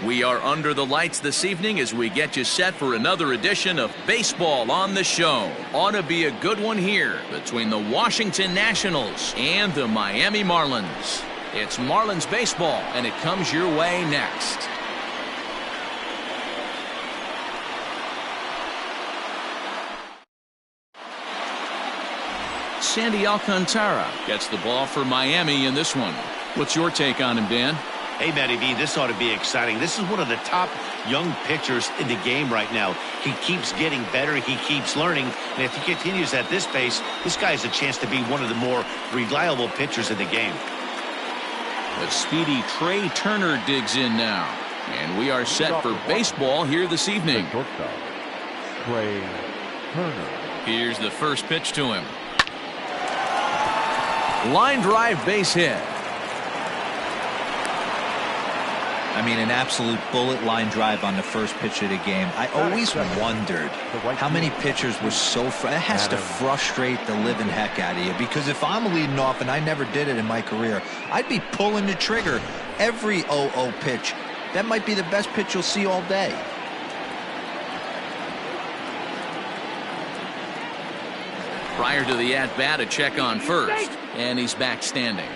We are under the lights this evening as we get you set for another edition of Baseball on the Show. Ought to be a good one here between the Washington Nationals and the Miami Marlins. It's Marlins baseball, and it comes your way next. Sandy Alcantara gets the ball for Miami in this one. What's your take on him, Dan? Hey, Matty V, this ought to be exciting. This is one of the top young pitchers in the game right now. He keeps getting better. He keeps learning. And if he continues at this pace, this guy has a chance to be one of the more reliable pitchers in the game. The speedy Trey Turner digs in now. And we are set for baseball here this evening. Trey Turner. Here's the first pitch to him. Line drive base hit. I mean, an absolute bullet line drive on the first pitch of the game. I always wondered how many pitchers were so it has to frustrate the living heck out of you, because if I'm leading off, and I never did it in my career, I'd be pulling the trigger every 0-0 pitch. That might be the best pitch you'll see all day. Prior to the at-bat, a check on first, and he's back standing.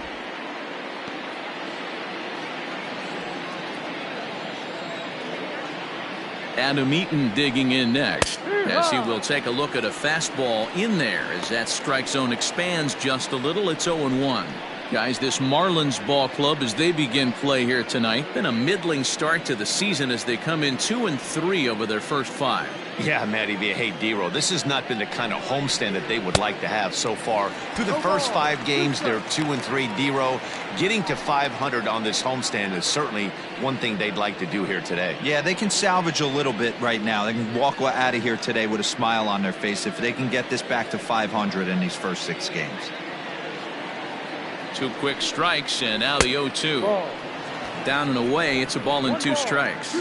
Adam Eaton digging in next, as he will take a look at a fastball in there as that strike zone expands just a little. It's 0-1. Guys, this Marlins ball club, as they begin play here tonight, been a middling start to the season as they come in 2-3 over their first 5. Yeah, Matty V. Hey, D-Row, this has not been the kind of homestand that they would like to have so far. Through the first 5 games, they're 2-3. D-Row, getting to 500 on this homestand is certainly one thing they'd like to do here today. Yeah, they can salvage a little bit right now. They can walk out of here today with a smile on their face if they can get this back to 500 in these first 6 games. 2 quick strikes, and now the 0-2. Down and away, it's a ball and 2 strikes.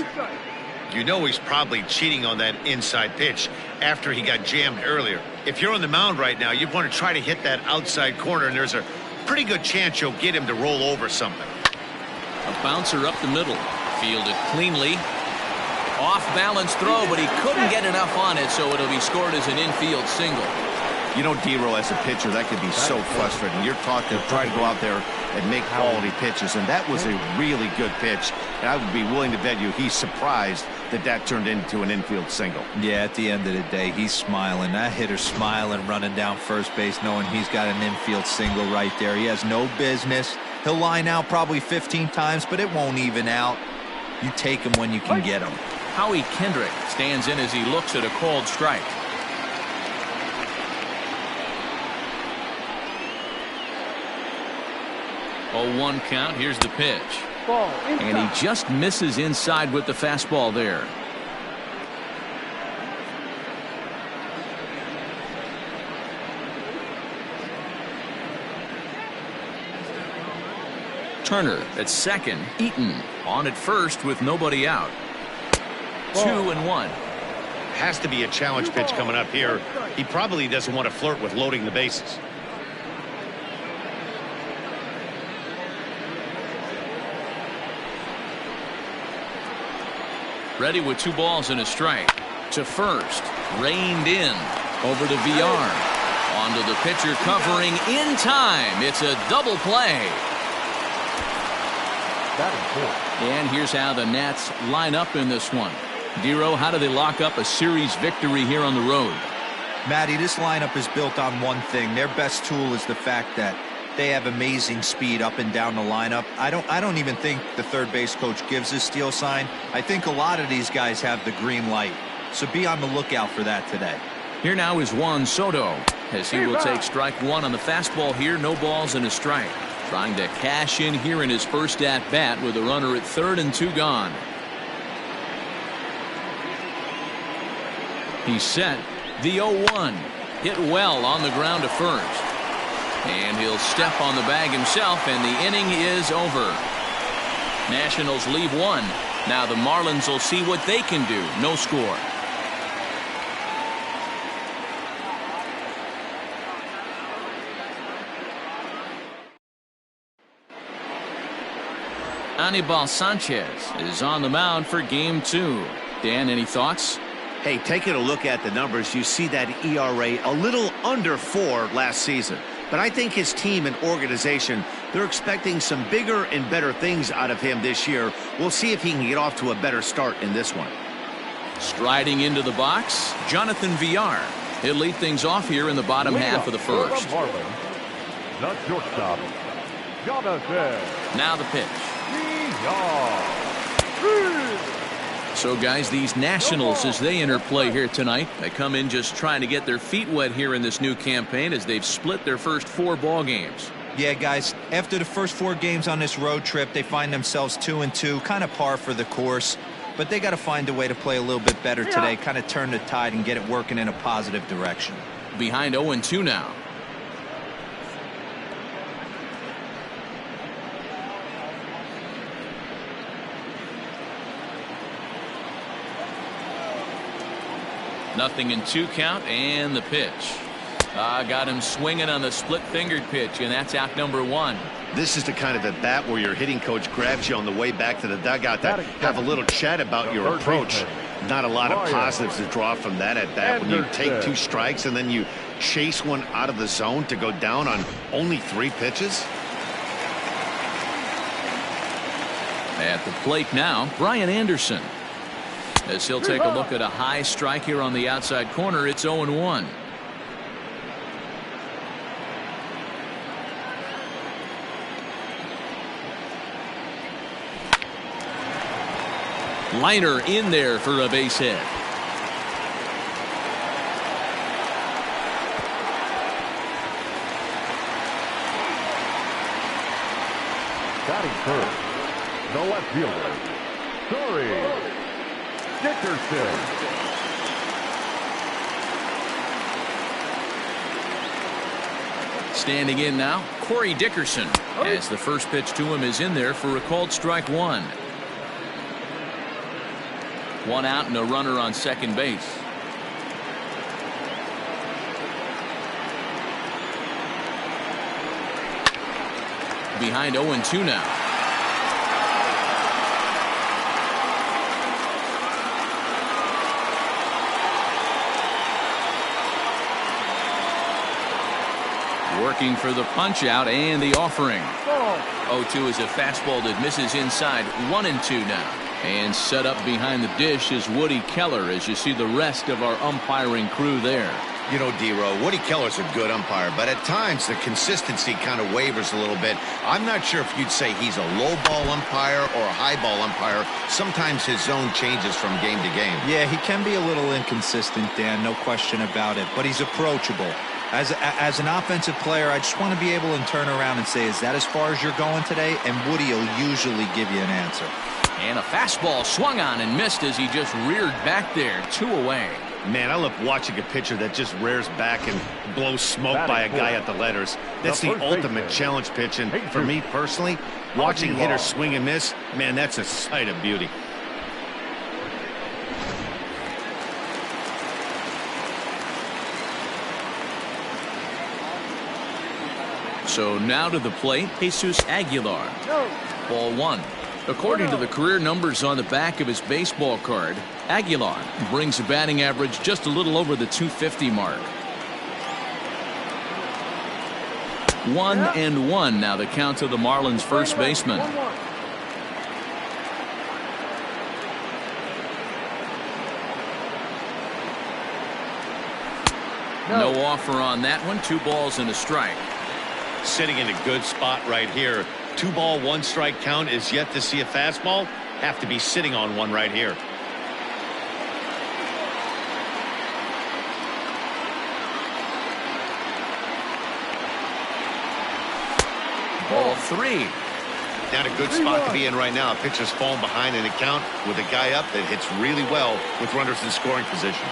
You know he's probably cheating on that inside pitch after he got jammed earlier. If you're on the mound right now, you want to try to hit that outside corner, and there's a pretty good chance you'll get him to roll over something. A bouncer up the middle. Fielded cleanly. Off-balance throw, but he couldn't get enough on it, so it'll be scored as an infield single. You know, D-Row, as a pitcher, that could be so frustrating. You're taught to try to go out there and make quality pitches, and that was a really good pitch. And I would be willing to bet you he's surprised that turned into an infield single. Yeah, at the end of the day, he's smiling. That hitter's smiling, running down first base, knowing he's got an infield single right there. He has no business. He'll line out probably 15 times, but it won't even out. You take him when you can get him. Howie Kendrick stands in as he looks at a called strike. Oh, 1 count. Here's the pitch. And he just misses inside with the fastball there. Turner at second. Eaton on at first with nobody out. 2-1. Has to be a challenge pitch coming up here. He probably doesn't want to flirt with loading the bases. Ready with 2 balls and a strike. To first. Reined in. Over to VR. Onto the pitcher covering in time. It's a double play. And here's how the Nats line up in this one. D-Row, how do they lock up a series victory here on the road? Matty, this lineup is built on one thing. Their best tool is the fact that they have amazing speed up and down the lineup. I don't even think the third base coach gives a steal sign. I think a lot of these guys have the green light. So be on the lookout for that today. Here now is Juan Soto as he will take strike 1 on the fastball here. No balls and a strike. Trying to cash in here in his first at-bat with a runner at third and 2 gone. He's set. The 0-1. Hit well on the ground to first. And he'll step on the bag himself, and the inning is over. Nationals leave 1. Now the Marlins will see what they can do. No score. Anibal Sanchez is on the mound for game 2. Dan, any thoughts? Hey, taking a look at the numbers, you see that ERA a little under 4 last season. But I think his team and organization, they're expecting some bigger and better things out of him this year. We'll see if he can get off to a better start in this one. Striding into the box, Jonathan Villar. He'll lead things off here in the bottom half of the first. The shortstop, Jonathan. Now the pitch. Villar. So, guys, these Nationals, as they enter play here tonight, they come in just trying to get their feet wet here in this new campaign as they've split their first 4 ball games. Yeah, guys, after the first 4 games on this road trip, they find themselves 2-2, kind of par for the course. But they got to find a way to play a little bit better today, kind of turn the tide and get it working in a positive direction. Behind 0-2 now. Nothing in 2 count, and the pitch. Got him swinging on the split-fingered pitch, and that's out number 1. This is the kind of at bat where your hitting coach grabs you on the way back to the dugout to have a little chat about your approach. Not a lot of positives to draw from that at bat when you take 2 strikes and then you chase one out of the zone to go down on only 3 pitches. At the plate now, Brian Anderson. As he'll take a look at a high strike here on the outside corner, it's 0-1. Liner in there for a base hit. Batting first, the left fielder, Dickerson. Standing in now, Corey Dickerson, as the first pitch to him is in there for a called strike 1. 1 out and a runner on second base. Behind 0-2 now. Working for the punch out and the offering. 0-2 is a fastball that misses inside. 1-2 now. And set up behind the dish is Woody Keller as you see the rest of our umpiring crew there. You know, D-Row, Woody Keller's a good umpire, but at times the consistency kind of wavers a little bit. I'm not sure if you'd say he's a low ball umpire or a high ball umpire. Sometimes his zone changes from game to game. Yeah, he can be a little inconsistent, Dan, no question about it, but he's approachable. As an offensive player, I just want to be able to turn around and say, is that as far as you're going today? And Woody will usually give you an answer. And a fastball swung on and missed as he just reared back there. 2 away. Man, I love watching a pitcher that just rears back and blows smoke by a guy at the letters. That's the ultimate challenge pitch. And for me personally, watching hitters swing and miss, man, that's a sight of beauty. So now to the plate, Jesus Aguilar. Ball 1. According to the career numbers on the back of his baseball card, Aguilar brings a batting average just a little over the .250 mark. 1-1 now the count to the Marlins first baseman. No offer on that one. 2 balls and a strike. Sitting in a good spot right here. 2 ball, 1 strike count is yet to see a fastball. Have to be sitting on one right here. Ball 3. Not a good spot to be in right now. A pitcher's falling behind in the count with a guy up that hits really well with runners in scoring position.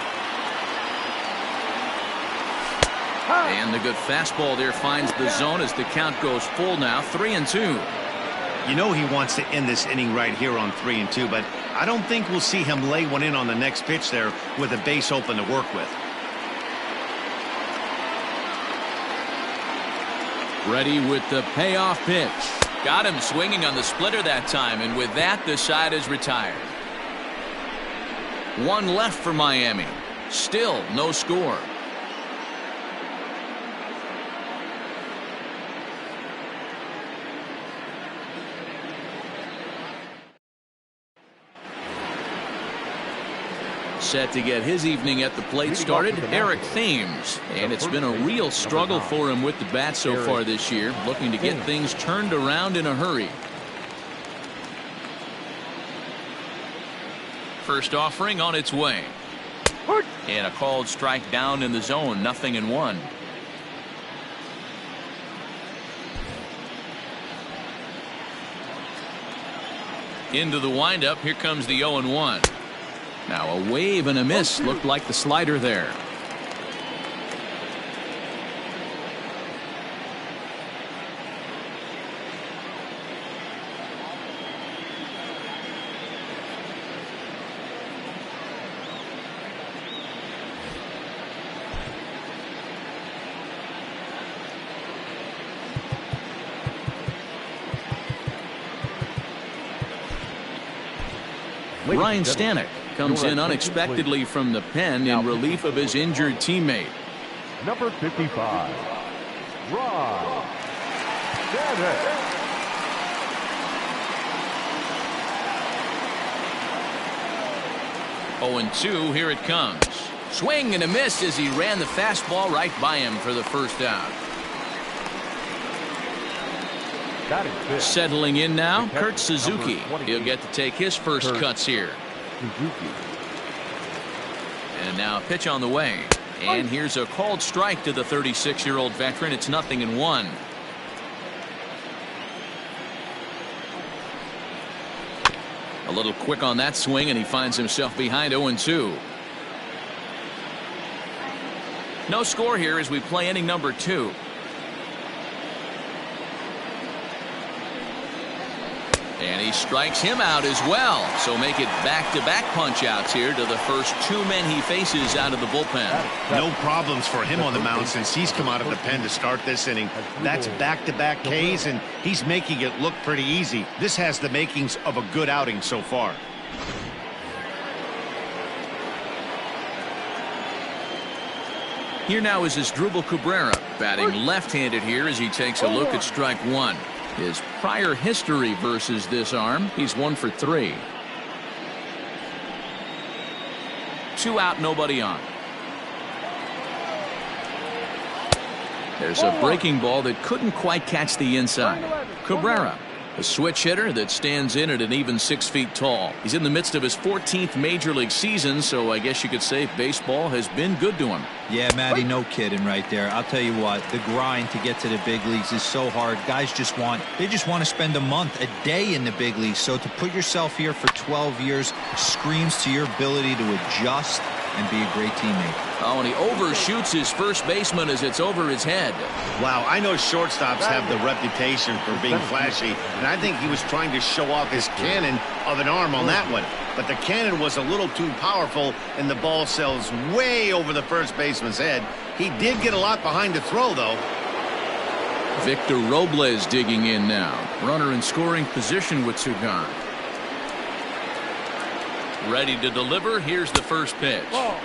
And the good fastball there finds the zone as the count goes full now. 3-2. You know he wants to end this inning right here on 3-2, but I don't think we'll see him lay one in on the next pitch there with a base open to work with. Ready with the payoff pitch. Got him swinging on the splitter that time, and with that, the side is retired. One left for Miami. Still no score. Set to get his evening at the plate started, Eric Thames. And it's been a real struggle for him with the bat so far this year, looking to get things turned around in a hurry. First offering on its way. And a called strike down in the zone, 0-1. Into the windup, here comes the 0-1. Now a wave and a miss, looked like the slider there. Ryan Stanek comes in unexpectedly from the pen in relief of his injured teammate. Number 55, Ryan Stanek. 0-2, here it comes. Swing and a miss as he ran the fastball right by him for the first out. Settling in now, Kurt Suzuki. He'll get to take his first cuts here. And now a pitch on the way. And here's a called strike to the 36-year-old veteran. It's 0-1. A little quick on that swing, and he finds himself behind 0-2. No score here as we play inning number 2. And he strikes him out as well. So make it back-to-back punch-outs here to the first 2 men he faces out of the bullpen. No problems for him on the mound since he's come out of the pen to start this inning. That's back-to-back Ks, and he's making it look pretty easy. This has the makings of a good outing so far. Here now is Asdrubal Cabrera, batting left-handed here as he takes a look at strike 1. His prior history versus this arm, he's 1 for 3. 2 out, nobody on. There's a breaking ball that couldn't quite catch the inside. Cabrera, a switch hitter that stands in at an even 6 feet tall. He's in the midst of his 14th major league season, so I guess you could say baseball has been good to him. Yeah, Matty, no kidding right there. I'll tell you what, the grind to get to the big leagues is so hard. Guys just want to spend a month, a day in the big leagues. So to put yourself here for 12 years screams to your ability to adjust and be a great teammate. Oh, and he overshoots his first baseman as it's over his head. Wow, I know shortstops have the reputation for being flashy, and I think he was trying to show off his cannon of an arm on that one. But the cannon was a little too powerful, and the ball sails way over the first baseman's head. He did get a lot behind the throw, though. Victor Robles digging in now. Runner in scoring position with 2 gone. Ready to deliver. Here's the first pitch. Ball.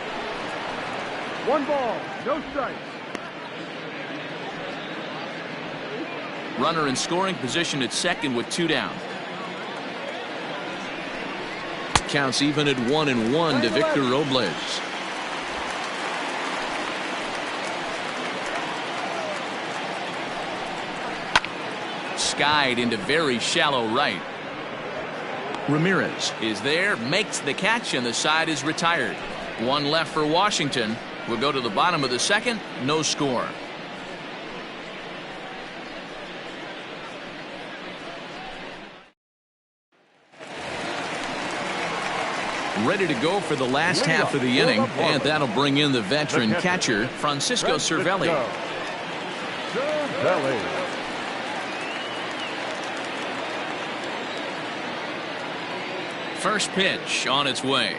1 ball, no strikes. Runner in scoring position at second with 2 down. Counts even at 1-1 to Victor Robles. Skied into very shallow right. Ramirez is there, makes the catch, and the side is retired. 1 left for Washington. We'll go to the bottom of the second. No score. Ready to go for the last half of the inning, and that'll bring in the veteran catcher, Francisco Cervelli. First pitch on its way.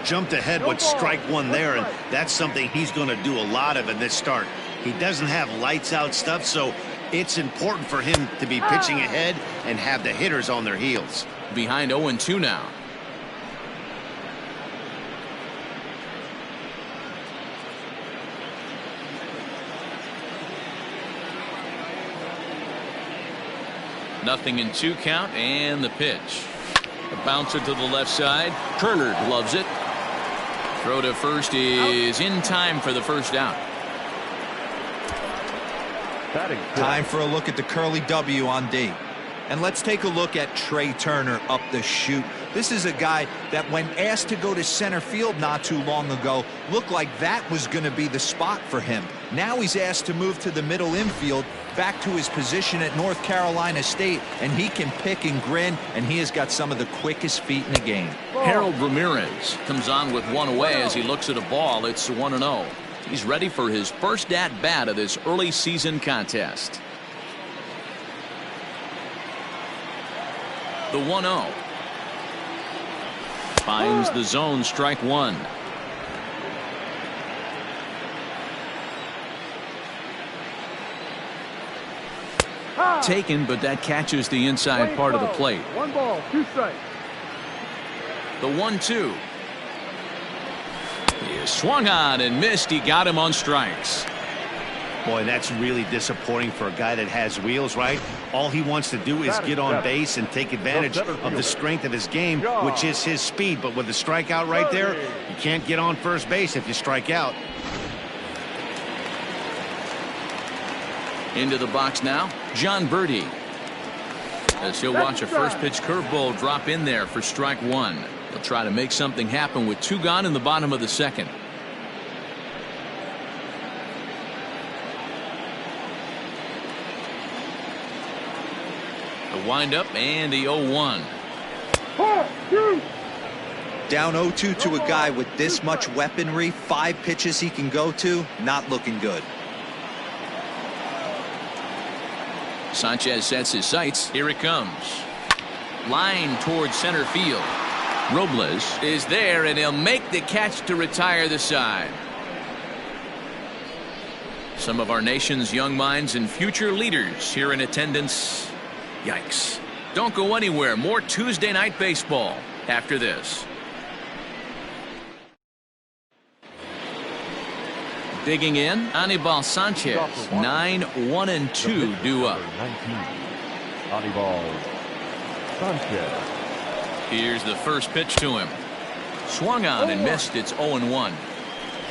Jumped ahead with strike 1 there, and that's something he's going to do a lot of in this start. He doesn't have lights out stuff, so It's important for him to be pitching ahead and have the hitters on their heels. Behind 0-2 now. Nothing in 2 count, and the pitch. A bouncer to the left side. Turner loves it. Throw to first is in time for the first out. Time for a look at the curly W on D. And let's take a look at Trey Turner up the chute. This is a guy that when asked to go to center field not too long ago, looked like that was going to be the spot for him. Now he's asked to move to the middle infield, back to his position at North Carolina State, and he can pick and grin, and he has got some of the quickest feet in the game. Harold Ramirez comes on with one away as he looks at a ball. It's 1-0. He's ready for his first at-bat of this early season contest. The 1-0. Finds the zone, strike one. Taken, but that catches the inside part of the plate. 1 ball, 2 strikes. The 1-2. He swung on and missed. He got him on strikes. Boy, that's really disappointing for a guy that has wheels, right? All he wants to do is get on base and take advantage of the strength of his game, which is his speed. But with the strikeout right there, you can't get on first base if you strike out. Into the box now, John Birdie. As he'll watch a first pitch curveball drop in there for strike one. He'll try to make something happen with 2 gone in the bottom of the second. The windup and the 0-1. Down 0-2 to a guy with this much weaponry, 5 pitches he can go to, not looking good. Sanchez sets his sights. Here it comes. Line towards center field. Robles is there, and he'll make the catch to retire the side. Some of our nation's young minds and future leaders here in attendance. Yikes. Don't go anywhere. More Tuesday Night Baseball after this. Digging in, Anibal Sanchez. 9-1-2 due up. 19. Anibal Sanchez. Here's the first pitch to him. Swung on and missed. It's 0-1.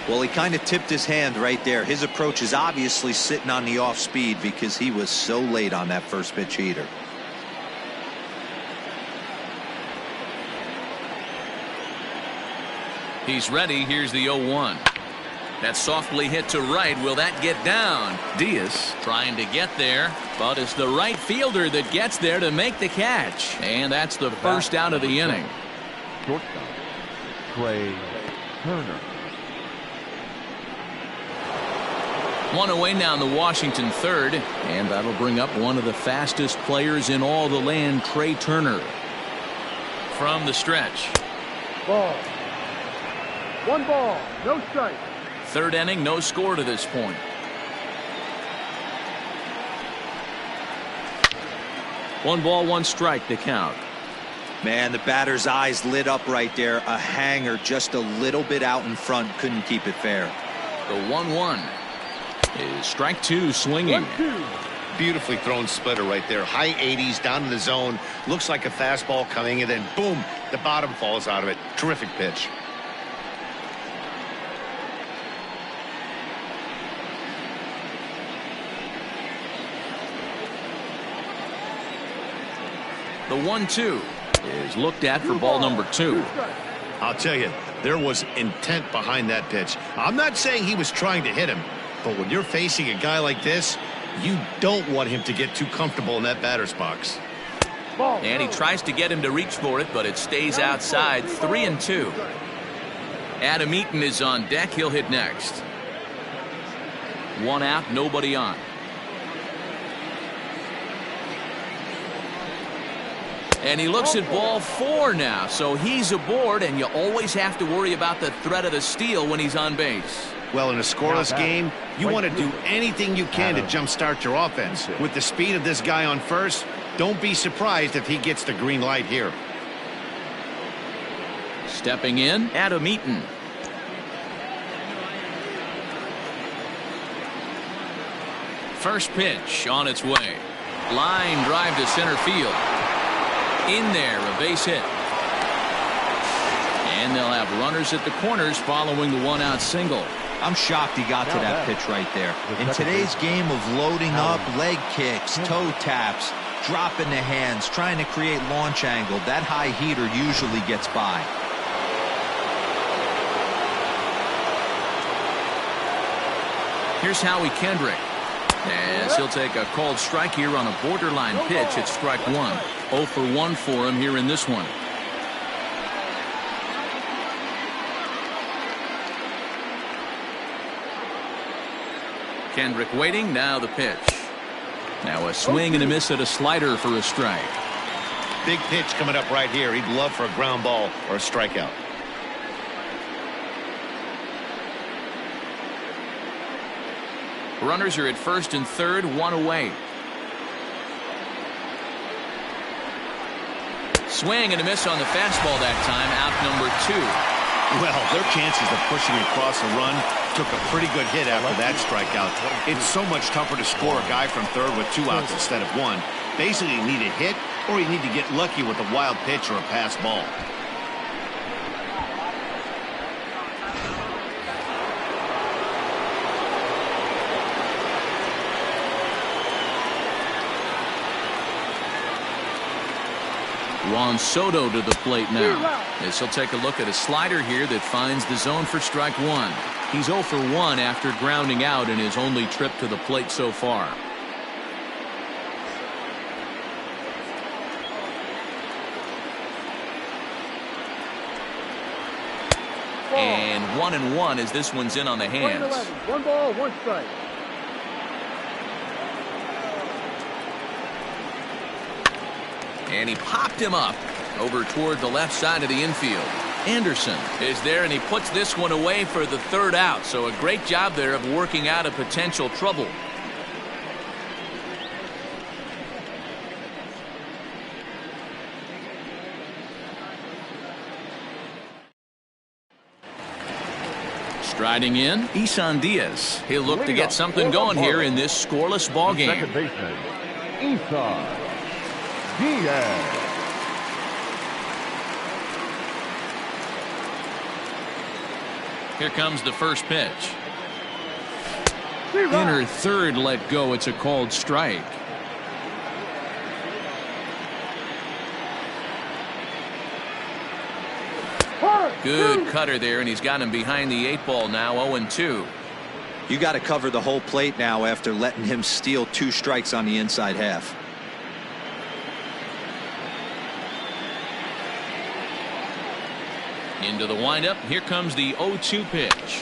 Well, he kind of tipped his hand right there. His approach is obviously sitting on the off speed because he was so late on that first pitch heater. He's ready. Here's the 0-1. That's softly hit to right. Will that get down? Diaz trying to get there, but it's the right fielder that gets there to make the catch. And that's the first out of the inning. Shortstop, Trey Turner. 1 away now in the Washington third, and that'll bring up one of the fastest players in all the land, Trey Turner. From the stretch. Ball. 1 ball, no strike. Third inning, no score to this point. One ball, 1 strike to count. Man, the batter's eyes lit up right there. A hanger just a little bit out in front. Couldn't keep it fair. The 1-1 is strike 2 swinging. 1-2. Beautifully thrown splitter right there. High 80s down in the zone. Looks like a fastball coming, and then boom, the bottom falls out of it. Terrific pitch. The 1-2 is looked at for ball number 2. I'll tell you, there was intent behind that pitch. I'm not saying he was trying to hit him, but when you're facing a guy like this, you don't want him to get too comfortable in that batter's box. And he tries to get him to reach for it, but it stays outside. 3-2. Adam Eaton is on deck. He'll hit next. 1 out, nobody on. And he looks at ball 4 now, so he's aboard, and you always have to worry about the threat of the steal when he's on base. Well, in a scoreless game, you want to do anything you can to jumpstart your offense. With the speed of this guy on first, don't be surprised if he gets the green light here. Stepping in, Adam Eaton. First pitch on its way. Line drive to center field. In there, a base hit. And they'll have runners at the corners following the one-out single. I'm shocked he got to that pitch right there. In today's game of loading up, leg kicks, toe taps, dropping the hands, trying to create launch angle, that high heater usually gets by. Here's Howie Kendrick. As he'll take a called strike here on a borderline pitch at strike one. 0 for 1 for him here in this one. Kendrick waiting, now the pitch. Now a swing and a miss at a slider for a strike. Big pitch coming up right here. He'd love for a ground ball or a strikeout. Runners are at first and third, one away. Swing and a miss on the fastball that time, out number 2. Well, their chances of pushing across a run took a pretty good hit after that strikeout. It's so much tougher to score a guy from third with 2 outs instead of 1. Basically, you need a hit or you need to get lucky with a wild pitch or a pass ball. Juan Soto to the plate now. As he'll take a look at a slider here that finds the zone for strike one. He's 0 for 1 after grounding out in his only trip to the plate so far. And 1-1 as this one's in on the hands. 1 ball, 1 strike. And he popped him up over toward the left side of the infield. Anderson is there, and he puts this one away for the 3rd out. So a great job there of working out a potential trouble. Striding in, Isan Diaz. He'll look to get something going here in this scoreless ball game. Second baseman, Isan Diaz. Here comes the first pitch. Inner third let go. It's a called strike. Good cutter there, and he's got him behind the 8 ball now. 0-2. You got to cover the whole plate now after letting him steal 2 strikes on the inside half. Into the windup. Here comes the 0-2 pitch.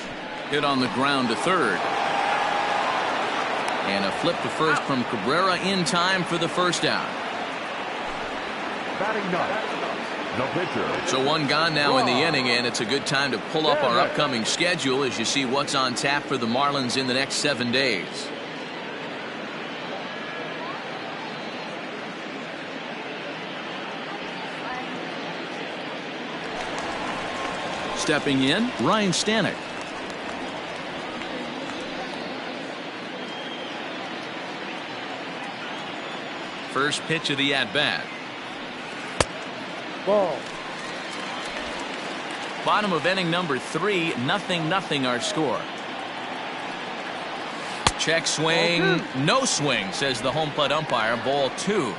Hit on the ground to third. And a flip to first from Cabrera in time for the first out. Batting ninth, the pitcher. So 1 gone now in the inning, and it's a good time to pull up our upcoming schedule as you see what's on tap for the Marlins in the next 7 days. Stepping in, Ryan Stanek. First pitch of the at-bat. Ball. Bottom of inning number 3, 0-0 our score. Check swing, no swing, says the home plate umpire. Ball 2.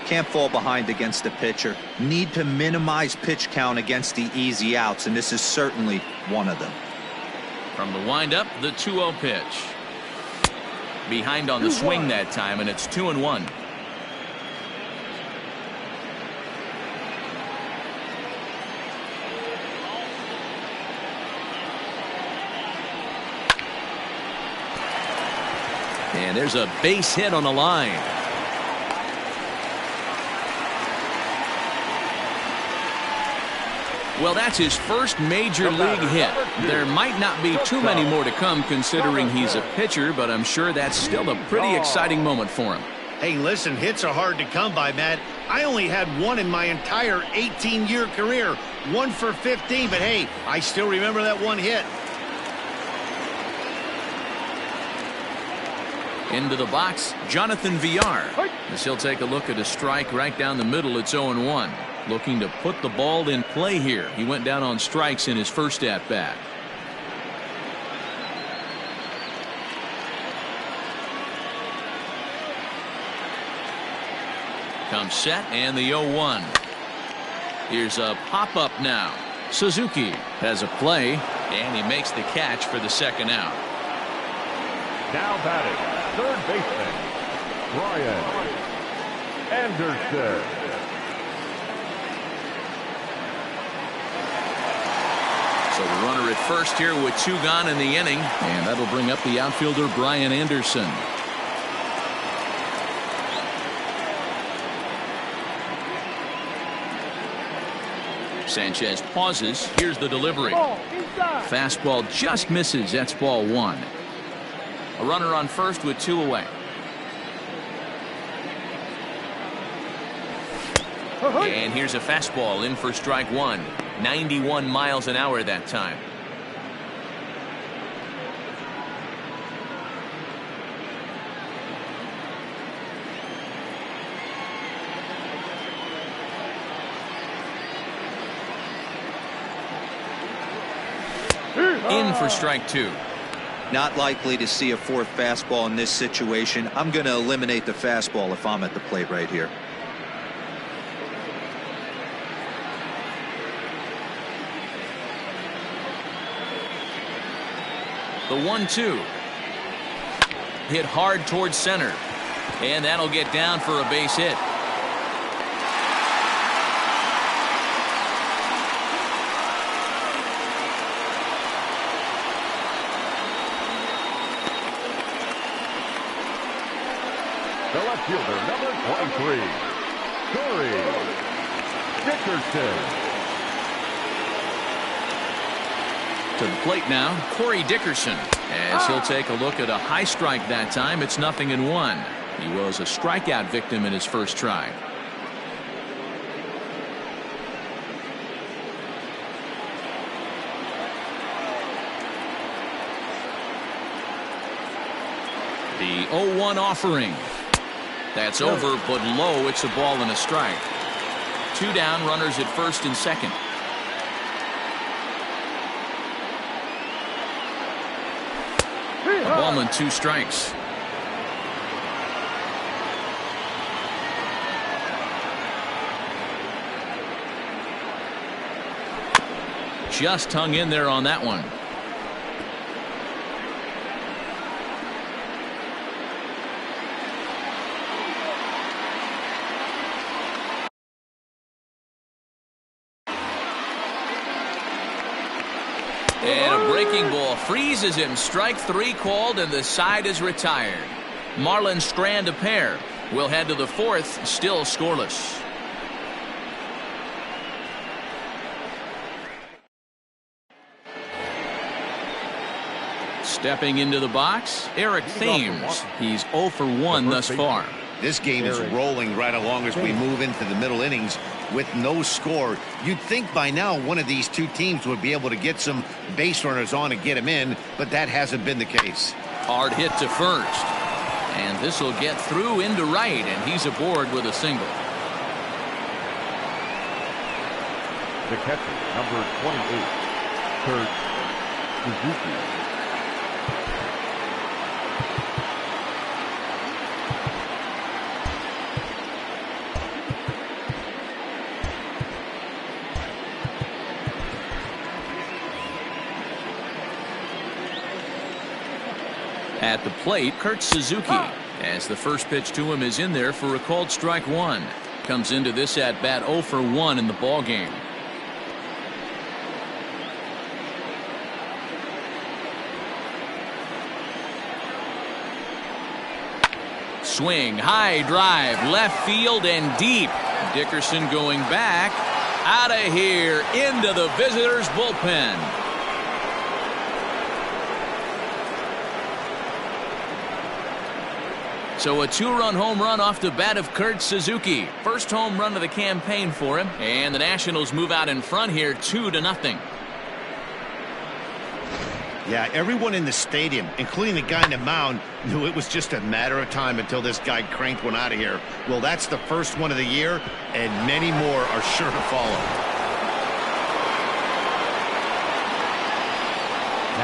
Can't fall behind against the pitcher. Need to minimize pitch count against the easy outs, and this is certainly one of them. From the windup, the 2-0 pitch. Behind on the swing that time, and it's 2-1. And there's a base hit on the line. Well, that's his first major league hit. There might not be too many more to come considering he's a pitcher, but I'm sure that's still a pretty exciting moment for him. Hey, listen, hits are hard to come by, Matt. I only had one in my entire 18-year career. 1 for 15, but hey, I still remember that one hit. Into the box, Jonathan Villar. As he'll take a look at a strike right down the middle. It's 0-1. Looking to put the ball in play here. He went down on strikes in his first at-bat. Comes set and the 0-1. Here's a pop-up now. Suzuki has a play, and he makes the catch for the second out. Now batting, third baseman, Brian Anderson. So the runner at first here with 2 gone in the inning, and that'll bring up the outfielder Brian Anderson. Sanchez pauses. Here's the delivery. Fastball just misses. That's ball 1. A runner on first with 2 away. And here's a fastball in for strike 1. 91 miles an hour that time. In for strike 2. Not likely to see a 4th fastball in this situation. I'm going to eliminate the fastball if I'm at the plate right here. The 1-2. Hit hard towards center. And that'll get down for a base hit. The left fielder, number 23, Corey Dickerson. To the plate now, Corey Dickerson. As he'll take a look at a high strike that time, it's 0-1. He was a strikeout victim in his first try. The 0-1 offering. That's over, but low. It's a ball and a strike. 2 down, runners at first and second. A ball and 2 strikes. Just hung in there on that one. And a breaking ball freezes him. Strike 3 called, and the side is retired. Marlins strand a pair. We'll head to the 4th, still scoreless. Stepping into the box, Eric Thames. He's 0 for 1 thus far. This game is rolling right along as we move into the middle innings with no score. You'd think by now one of these 2 teams would be able to get some base runners on and get them in, but that hasn't been the case. Hard hit to first. And this will get through into right, and he's aboard with a single. The catcher, number 28, Kurt Suzuki. At the plate, Kurt Suzuki, as the first pitch to him is in there for a called strike 1. Comes into this at bat 0 for 1 in the ball game. Swing, high drive, left field and deep. Dickerson going back. out of here into the visitors' bullpen. So a 2-run home run off the bat of Kurt Suzuki. First home run of the campaign for him. And the Nationals move out in front here 2-0. Yeah, everyone in the stadium, including the guy in the mound, knew it was just a matter of time until this guy cranked one out of here. Well, that's the first one of the year, and many more are sure to follow.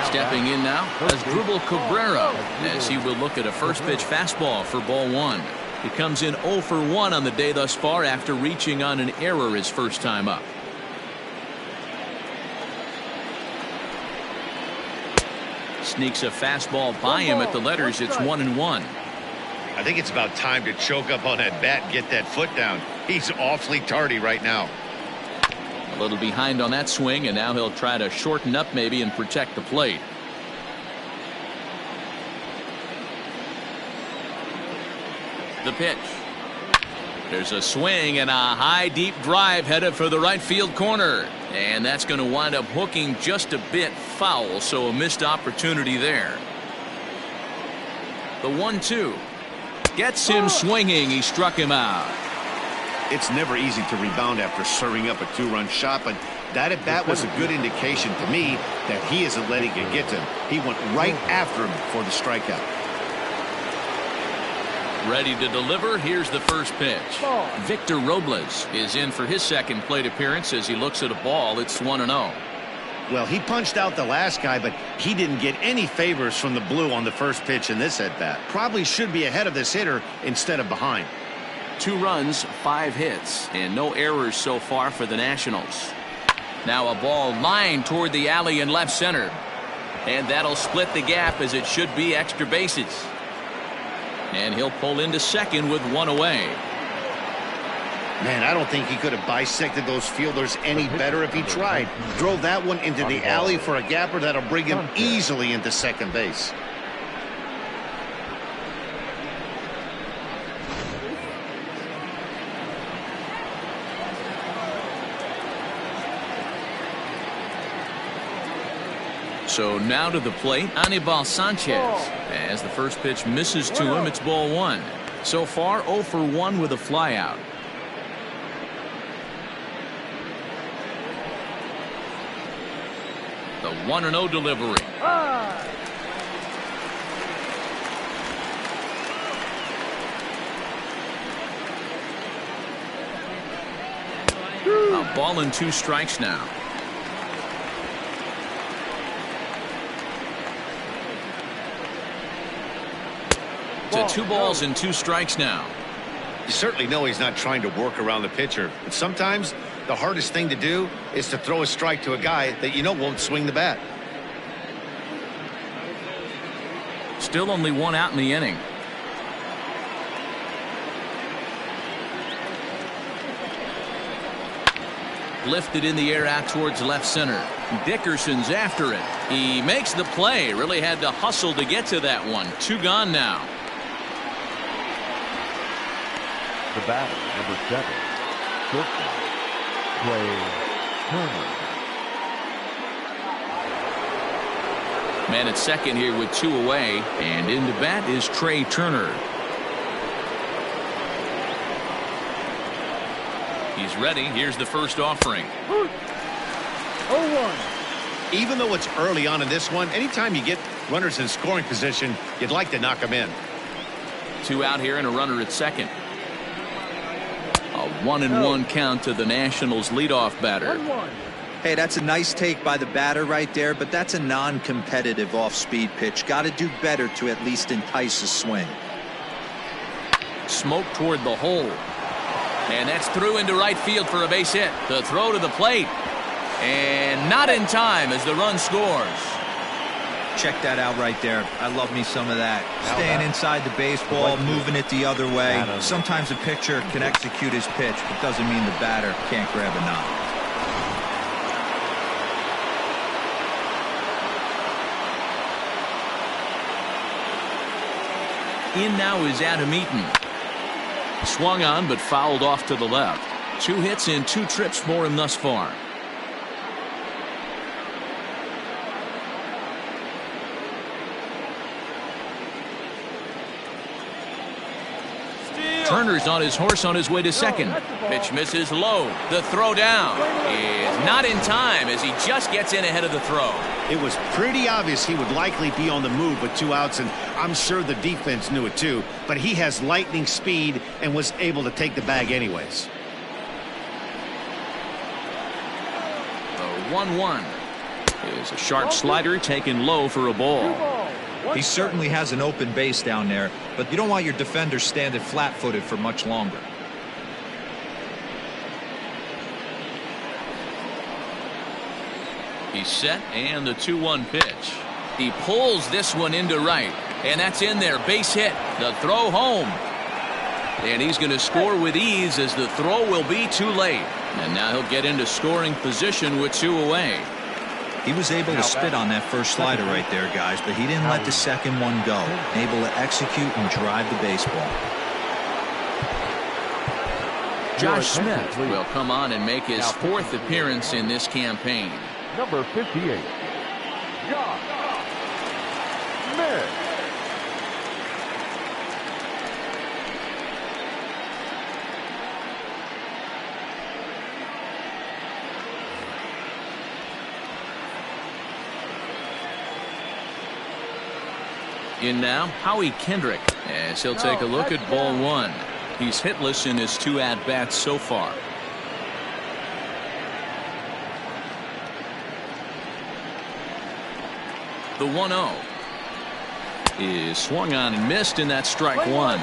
Stepping in now is Drupal Cabrera, as he will look at a first pitch fastball for ball 1. He comes in 0 for 1 on the day thus far after reaching on an error his first time up. Sneaks a fastball by him at the letters. It's 1-1. I think it's about time to choke up on that bat and get that foot down. He's awfully tardy right now. A little behind on that swing, and now he'll try to shorten up maybe and protect the plate. The pitch. There's a swing and a high deep drive headed for the right field corner. And that's going to wind up hooking just a bit foul, so a missed opportunity there. The 1-2 gets him swinging. He struck him out. It's never easy to rebound after serving up a 2-run shot, but that at bat was a good indication to me that he isn't letting it get to him. He went right after him for the strikeout. Ready to deliver. Here's the first pitch. Victor Robles is in for his second plate appearance as he looks at a ball. It's 1-0. Well, he punched out the last guy, but he didn't get any favors from the blue on the first pitch in this at bat. Probably should be ahead of this hitter instead of behind. 2 runs, 5 hits, and no errors so far for the Nationals. Now a ball lined toward the alley in left center. And that'll split the gap, as it should be extra bases. And he'll pull into second with 1 away. Man, I don't think he could have bisected those fielders any better if he tried. Drove that one into the alley for a gapper that'll bring him easily into second base. So now to the plate, Anibal Sanchez. As the first pitch misses to him, it's ball 1. So far 0 for 1 with a flyout. The 1-0 delivery. A ball and 2 strikes now. To 2 balls and 2 strikes now. You certainly know he's not trying to work around the pitcher. But sometimes the hardest thing to do is to throw a strike to a guy that you know won't swing the bat. Still only 1 out in the inning. Lifted in the air out towards left center. Dickerson's after it. He makes the play. Really had to hustle to get to that one. 2 gone now. The batter, number 7, shortstop, Trey Turner. Man at second here with 2 away, and into bat is Trey Turner. He's ready. Here's the first offering. 0-1. Even though it's early on in this one, anytime you get runners in scoring position, you'd like to knock them in. 2 out here and a runner at second. A 1-1 count to the Nationals leadoff batter. 1-1. Hey, that's a nice take by the batter right there, but that's a non-competitive off-speed pitch. Got to do better to at least entice a swing. Smoke toward the hole. And that's through into right field for a base hit. The throw to the plate. And not in time as the run scores. Check that out right there. I love me some of that. Staying inside the baseball, moving it the other way. Sometimes a pitcher can execute his pitch, but doesn't mean the batter can't grab a knock. In now is Adam Eaton. Swung on but fouled off to the left. 2 hits and 2 trips for him thus far. Turner's on his horse on his way to second. Pitch misses low. The throw down is not in time as he just gets in ahead of the throw. It was pretty obvious he would likely be on the move with 2 outs, and I'm sure the defense knew it too. But he has lightning speed and was able to take the bag anyways. The 1-1 is a sharp slider taken low for a ball. He certainly has an open base down there, but you don't want your defender standing flat-footed for much longer. He's set, and the 2-1 pitch. He pulls this one into right, and that's in there. Base hit. The throw home. And he's going to score with ease as the throw will be too late. And now he'll get into scoring position with 2 away. He was able to spit on that first slider right there, guys, but he didn't let the second one go. Able to execute and drive the baseball. Josh Smith will come on and make his 4th appearance in this campaign. Number 58, Josh Smith. In now, Howie Kendrick, as he'll take a look at ball 1. He's hitless in his 2 at-bats so far. The 1-0 is swung on and missed, and that's strike 1.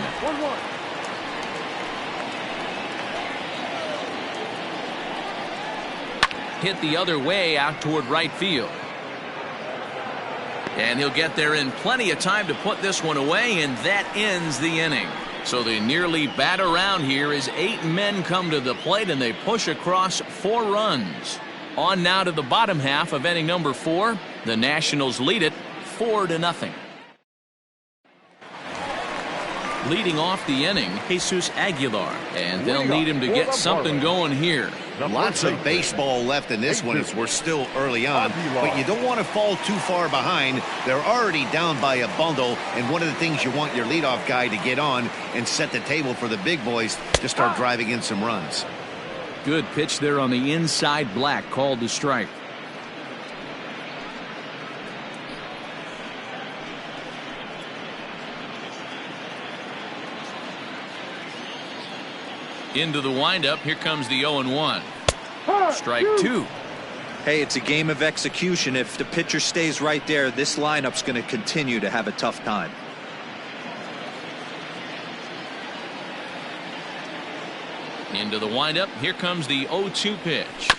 Hit the other way out toward right field. And he'll get there in plenty of time to put this one away, and that ends the inning. So they nearly bat around here as 8 men come to the plate, and they push across 4 runs. On now to the bottom half of inning number 4. The Nationals lead it 4-0. Leading off the inning, Jesus Aguilar, and they'll need him to get something going here. Lots of baseball left in this one as we're still early on, but you don't want to fall too far behind. They're already down by a bundle, and one of the things you want your leadoff guy to get on and set the table for the big boys to start driving in some runs. Good pitch there on the inside, Black called to strike. Into the windup. Here comes the 0-1. Strike 2. Hey, it's a game of execution. If the pitcher stays right there, this lineup's going to continue to have a tough time. Into the windup. Here comes the 0-2 pitch.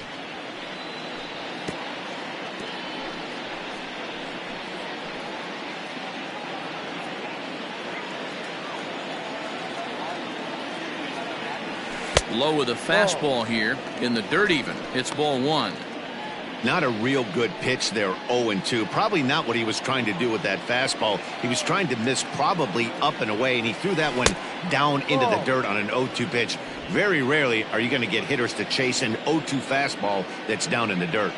Low with a fastball here in the dirt even. It's ball 1. Not a real good pitch there, 0-2. Probably not what he was trying to do with that fastball. He was trying to miss probably up and away, and he threw that one down into the dirt on an 0-2 pitch. Very rarely are you going to get hitters to chase an 0-2 fastball that's down in the dirt.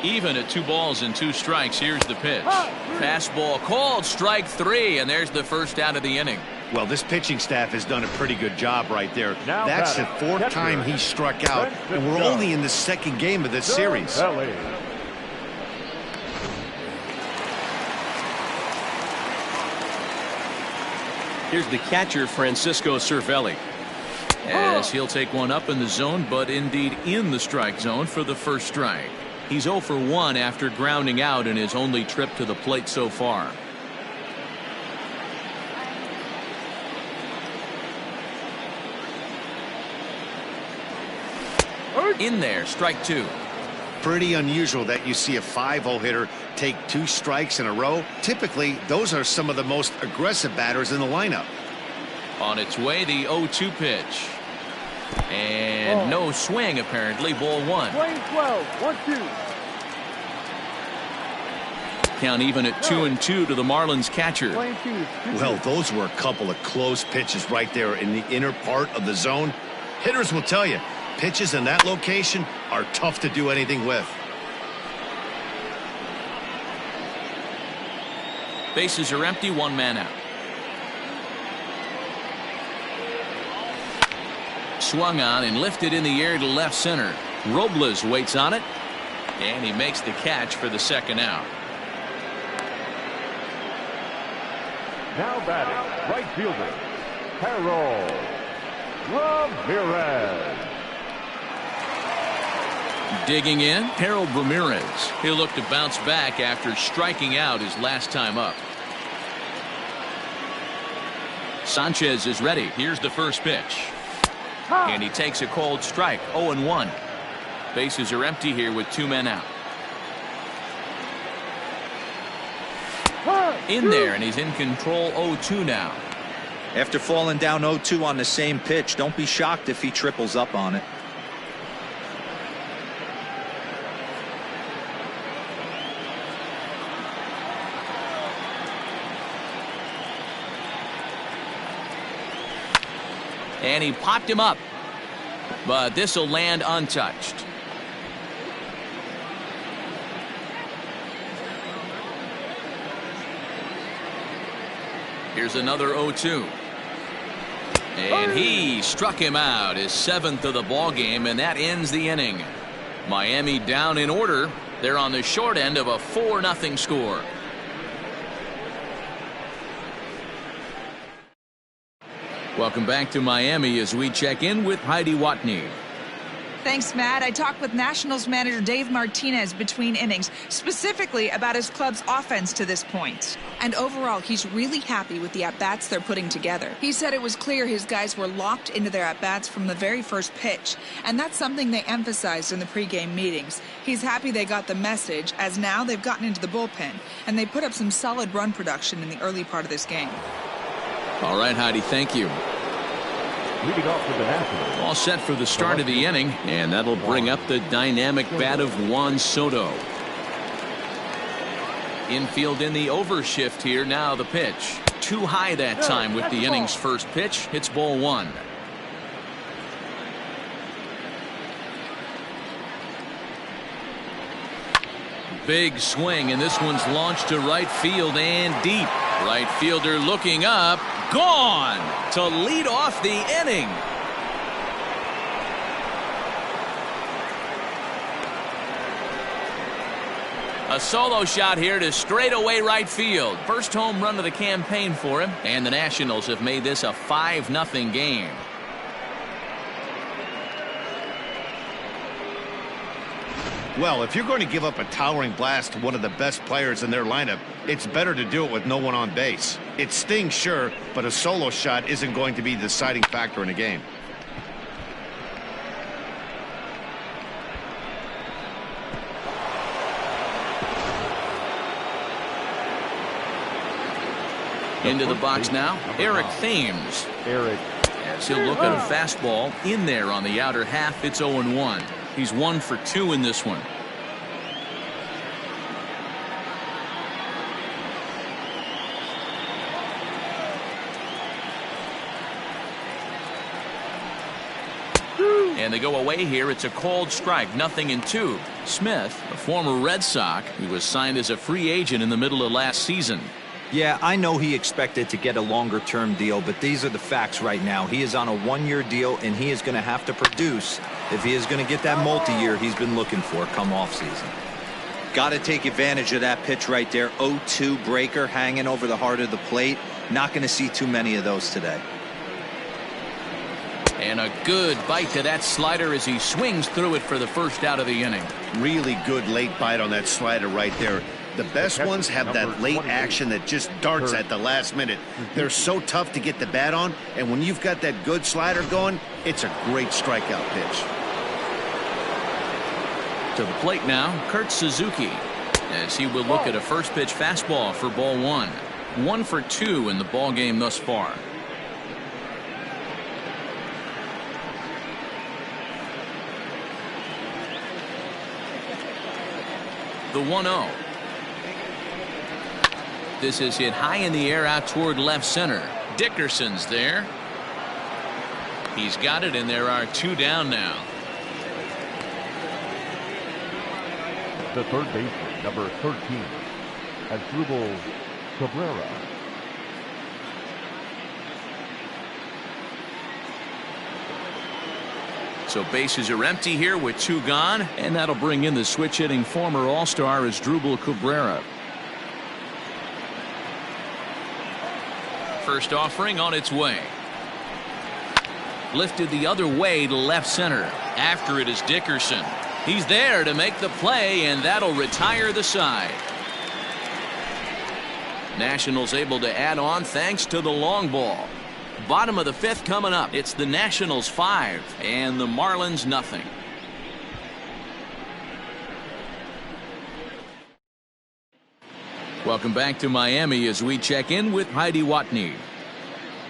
Even at 2 balls and 2 strikes. Here's the pitch. Fastball called, strike 3, and there's the first out of the inning. Well, this pitching staff has done a pretty good job right there. That's the 4th time he struck out, and we're only in the 2nd game of this series. Here's the catcher, Francisco Cervelli, as he'll take one up in the zone, but indeed in the strike zone for the first strike. He's 0 for 1 after grounding out in his only trip to the plate so far. In there, strike 2. Pretty unusual that you see a 5-hole hitter take 2 strikes in a row. Typically, those are some of the most aggressive batters in the lineup. On its way, the 0-2 pitch. And no swing, apparently. Ball 1. Playing 12, 1-2. Count even at 2-2 to the Marlins catcher. Well, those were a couple of close pitches right there in the inner part of the zone. Hitters will tell you, pitches in that location are tough to do anything with. Bases are empty, one man out. Swung on and lifted in the air to left center. Robles waits on it, and he makes the catch for the second out. Now batting, right fielder, Harold Ramirez. Digging in, Harold Ramirez. He'll look to bounce back after striking out his last time up. Sanchez is ready. Here's the first pitch. And he takes a cold strike, 0-1. Bases are empty here with two men out. In there, and he's in control, 0-2 now. After falling down 0-2 on the same pitch, don't be shocked if he triples up on it. And he popped him up, but this will land untouched. Here's another 0-2. And he struck him out, his seventh of the ball game, and that ends the inning. Miami down in order. They're on the short end of a 4-0 score. Welcome back to Miami as we check in with Heidi Watney. Thanks, Matt. I talked with Nationals manager Dave Martinez between innings, specifically about his club's offense to this point. And overall, he's really happy with the at-bats they're putting together. He said it was clear his guys were locked into their at-bats from the very first pitch, and that's something they emphasized in the pregame meetings. He's happy they got the message, as now they've gotten into the bullpen, and they put up some solid run production in the early part of this game. All right, Heidi, thank you. Leading off for the Nationals. All set for the start of the inning, and that'll bring up the dynamic bat of Juan Soto. Infield in the overshift here. Now the pitch. Too high that time with the inning's first pitch. It's ball one. Big swing, and this one's launched to right field and deep. Right fielder looking up. Gone to lead off the inning. A solo shot here to straightaway right field. First home run of the campaign for him, and the Nationals have made this a 5-0 game. Well, if you're going to give up a towering blast to one of the best players in their lineup, it's better to do it with no one on base. It stings, sure, but a solo shot isn't going to be the deciding factor in a game. Into the box now, Eric Thames. As he'll look at a fastball in there on the outer half. It's 0-1. He's 1 for 2 in this one. And they go away here. It's a cold strike, 0-2. Smith, a former Red Sox, who was signed as a free agent in the middle of last season. Yeah, I know he expected to get a longer-term deal, but these are the facts right now. He is on a one-year deal, and he is going to have to produce if he is going to get that multi-year he's been looking for come off-season. Got to take advantage of that pitch right there. 0-2 breaker hanging over the heart of the plate. Not going to see too many of those today. And a good bite to that slider as he swings through it for the first out of the inning. Really good late bite on that slider right there. The best ones have that late action that just darts at the last minute. They're so tough to get the bat on, and when you've got that good slider going, it's a great strikeout pitch. To the plate now, Kurt Suzuki, as he will look at a first pitch fastball for ball one. 1 for 2 in the ball game thus far. The 1-0. This is hit high in the air out toward left center. Dickerson's there. He's got it, and there are 2 down now. The third baseman, number 13, Asdrubal Cabrera. So bases are empty here with 2 gone, and that'll bring in the switch-hitting former All-Star Asdrubal Cabrera. First offering on its way. Lifted the other way to left center. After it is Dickerson. He's there to make the play, and that'll retire the side. Nationals able to add on thanks to the long ball. Bottom of the 5th coming up. It's the Nationals 5 and the Marlins nothing. Welcome back to Miami as we check in with Heidi Watney.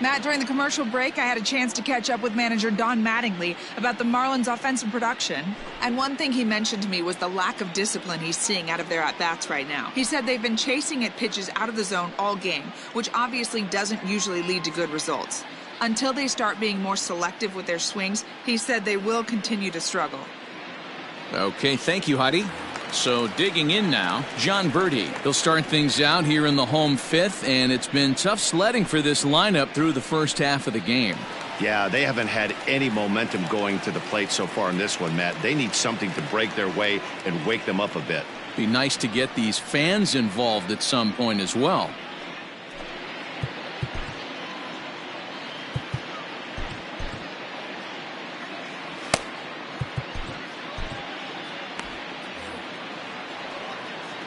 Matt, during the commercial break, I had a chance to catch up with manager Don Mattingly about the Marlins' offensive production. And one thing he mentioned to me was the lack of discipline he's seeing out of their at-bats right now. He said they've been chasing at pitches out of the zone all game, which obviously doesn't usually lead to good results. Until they start being more selective with their swings, he said they will continue to struggle. Okay, thank you, Heidi. So digging in now, John Birdie. He'll start things out here in the home 5th, and it's been tough sledding for this lineup through the first half of the game. Yeah, they haven't had any momentum going to the plate so far in this one, Matt. They need something to break their way and wake them up a bit. Be nice to get these fans involved at some point as well.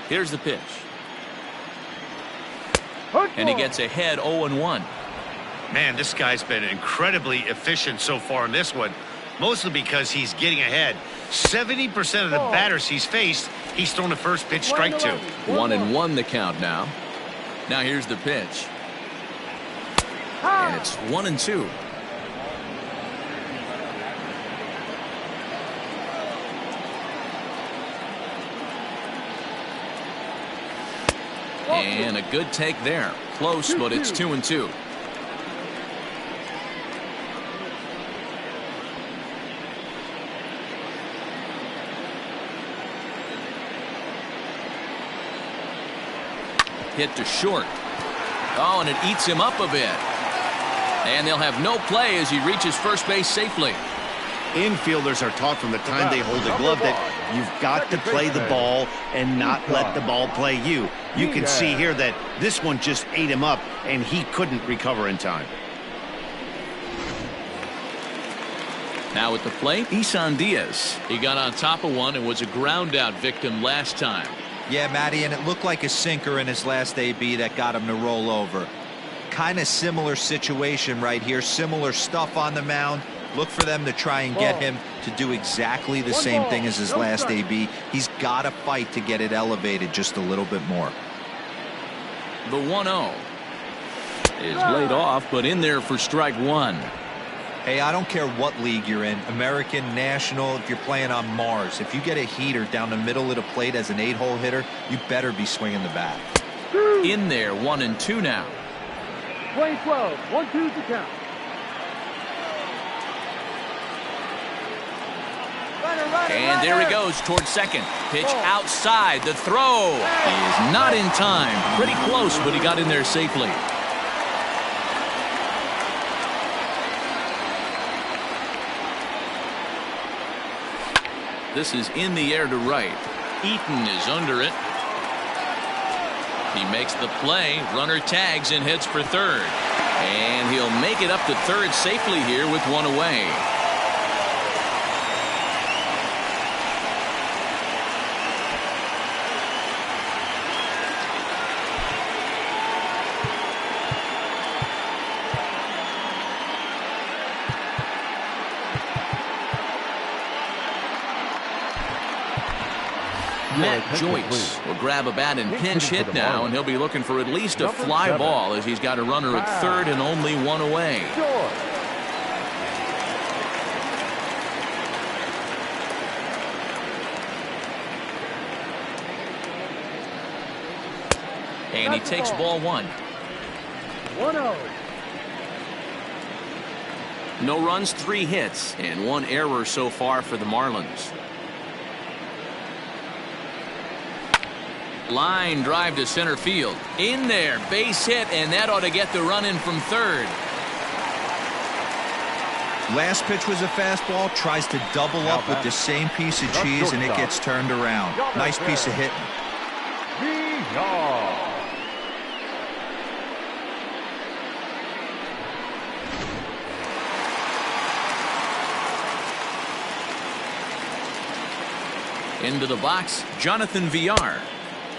Here's the pitch. And he gets ahead 0-1. Man, this guy's been incredibly efficient so far in this one, mostly because he's getting ahead. 70% of the batters he's faced, he's thrown the first pitch strike to. 1-1 the count now. Now here's the pitch. And it's 1-2. And a good take there. Close, but it's 2-2. Hit to short. Oh, and it eats him up a bit. And they'll have no play as he reaches first base safely. Infielders are taught from the time they hold the glove that you've got to play the ball and not let the ball play you. You can see here that this one just ate him up, and he couldn't recover in time. Now at the plate, Isan Diaz. He got on top of one and was a ground-out victim last time. Yeah, Matty, and it looked like a sinker in his last AB that got him to roll over. Kind of similar situation right here. Similar stuff on the mound. Look for them to try and get him to do exactly the same thing as his last AB. He's got to fight to get it elevated just a little bit more. The 1-0 is laid off, but in there for strike 1. Hey, I don't care what league you're in, American, National, if you're playing on Mars. If you get a heater down the middle of the plate as an 8-hole hitter, you better be swinging the bat. In there, 1-2 now. Play 12, 1-2 to count. And there he goes towards second. Pitch outside. The throw is not in time. Pretty close, but he got in there safely. This is in the air to right. Eaton is under it. He makes the play. Runner tags and heads for third. And he'll make it up to third safely here with one away. Matt Joyce will grab a bat and pinch hit now, and he'll be looking for at least a fly ball as he's got a runner at third and only one away. And he takes ball 1. 1-0. No runs, 3 hits, and 1 error so far for the Marlins. Line drive to center field. In there, base hit, and that ought to get the run in from third. Last pitch was a fastball, tries to double up with the same piece of cheese, and it gets turned around. Nice piece of hitting. Into the box, Jonathan Villar.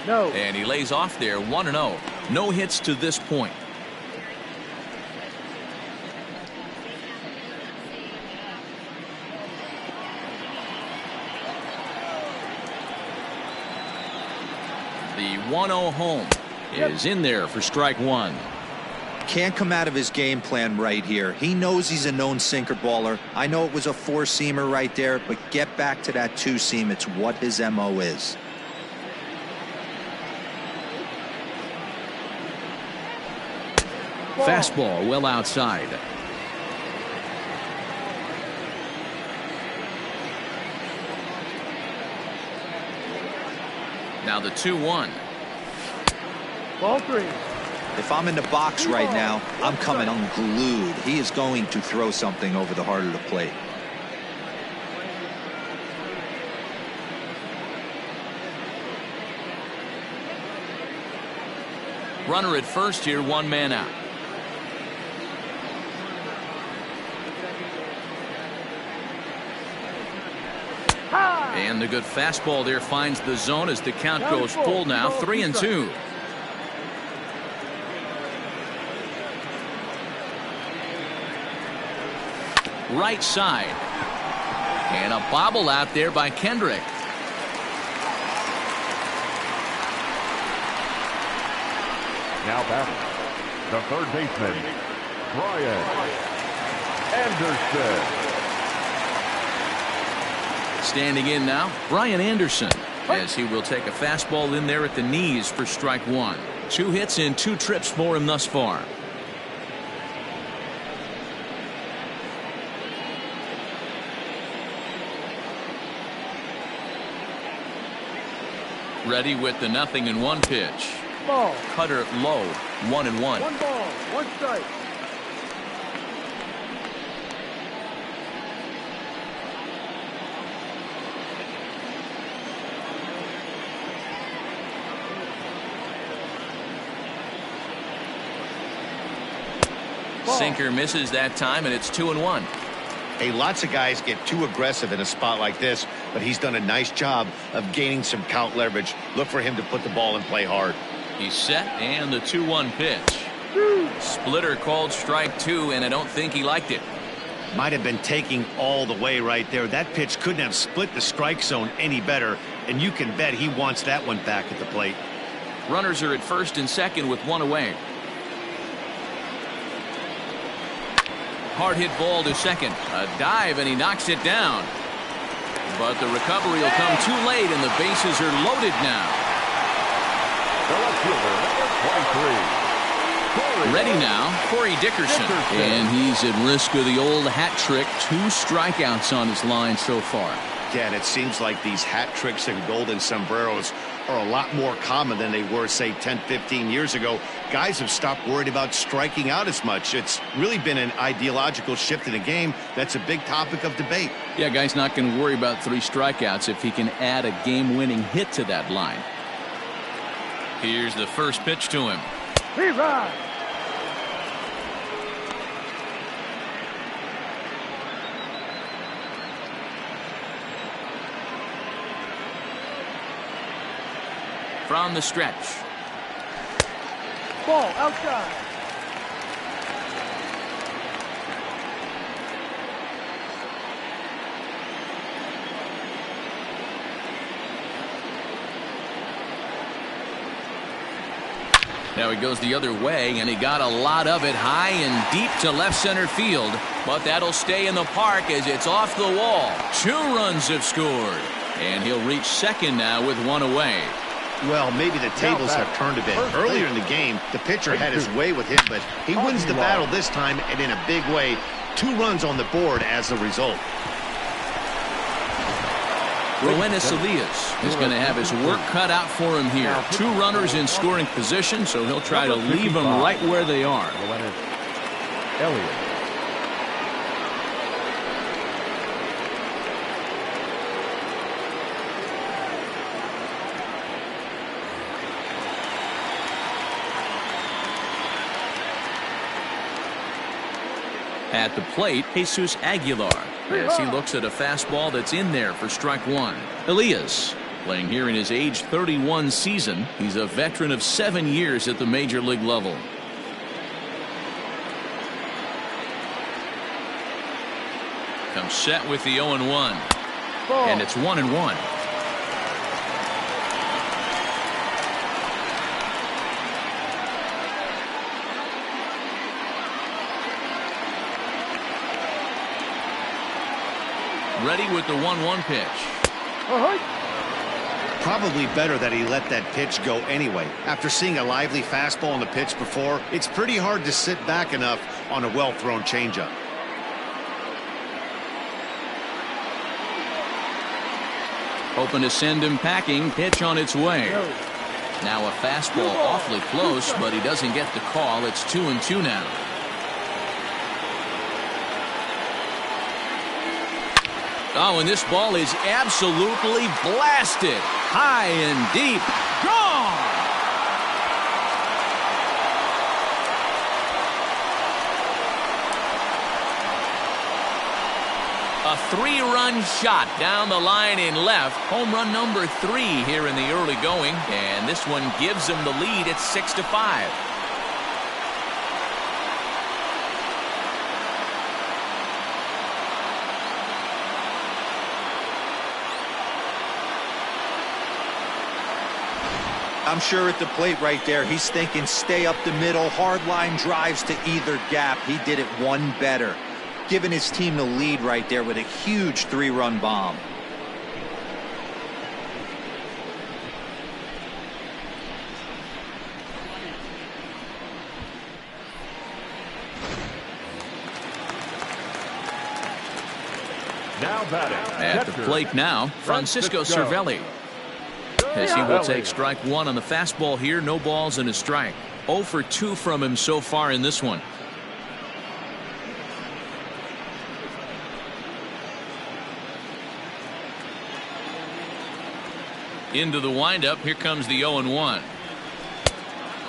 No. And he lays off there, 1-0. No hits to this point. The 1-0 home is in there for strike 1. Can't come out of his game plan right here. He knows he's a known sinker baller. I know it was a 4-seamer right there, but get back to that 2-seam. It's what his MO is. Fastball well outside. Now the 2-1. Ball 3. If I'm in the box right now, I'm coming unglued. He is going to throw something over the heart of the plate. Runner at first here, 1 man out. And the good fastball there finds the zone as the count goes full now, 3-2. Right side. And a bobble out there by Kendrick. Now batting, the third baseman, Brian Anderson. Standing in now, Brian Anderson, as he will take a fastball in there at the knees for strike 1. 2 hits and 2 trips for him thus far. Ready with the 0-1 pitch. Ball. Cutter low, 1-1. 1 ball, 1 strike. Sinker misses that time, and it's 2-1. Hey, lots of guys get too aggressive in a spot like this, but he's done a nice job of gaining some count leverage. Look for him to put the ball in play hard. He's set, and the 2-1 pitch. Splitter called strike 2, and I don't think he liked it. Might have been taking all the way right there. That pitch couldn't have split the strike zone any better, and you can bet he wants that one back at the plate. Runners are at first and second with 1 away. Hard hit ball to second. A dive, and he knocks it down. But the recovery will come too late, and the bases are loaded now. The left fielder, number 23. Ready now, Corey Dickerson. And he's at risk of the old hat trick. 2 strikeouts on his line so far. Yeah, and it seems like these hat tricks and golden sombreros are a lot more common than they were, say, 10, 15 years ago. Guys have stopped worried about striking out as much. It's really been an ideological shift in the game. That's a big topic of debate. Yeah, guy's not going to worry about 3 strikeouts if he can add a game-winning hit to that line. Here's the first pitch to him. He rides. From the stretch. Ball outside. Now he goes the other way, and he got a lot of it high and deep to left center field. But that'll stay in the park as it's off the wall. 2 runs have scored. And he'll reach second now with 1 away. Well, maybe the tables have turned a bit. Earlier in the game, the pitcher had his way with him, but he wins the battle this time and in a big way. 2 runs on the board as a result. Roenis Elias is going to have his work cut out for him here. 2 runners in scoring position, so he'll try to leave them right where they are. Elliott. At the plate, Jesus Aguilar, as he looks at a fastball that's in there for strike 1. Elias, playing here in his age 31 season. He's a veteran of 7 years at the major league level. Comes set with the 0-1. And it's 1-1. Ready with the 1-1 pitch. Probably better that he let that pitch go anyway. After seeing a lively fastball on the pitch before, it's pretty hard to sit back enough on a well-thrown changeup. Hoping to send him packing. Pitch on its way. Now a fastball awfully close, but he doesn't get the call. It's 2-2 now. Oh, and this ball is absolutely blasted. High and deep. Gone! A 3-run shot down the line in left. Home run number 3 here in the early going. And this one gives him the lead at 6-5. I'm sure at the plate right there, he's thinking stay up the middle, hard line drives to either gap. He did it one better, giving his team the lead right there with a huge 3-run bomb. Now batting. At the plate now, Francisco Cervelli. As he will take strike 1 on the fastball here. No balls and a strike. 0 for 2 from him so far in this one. Into the windup. Here comes the 0-1.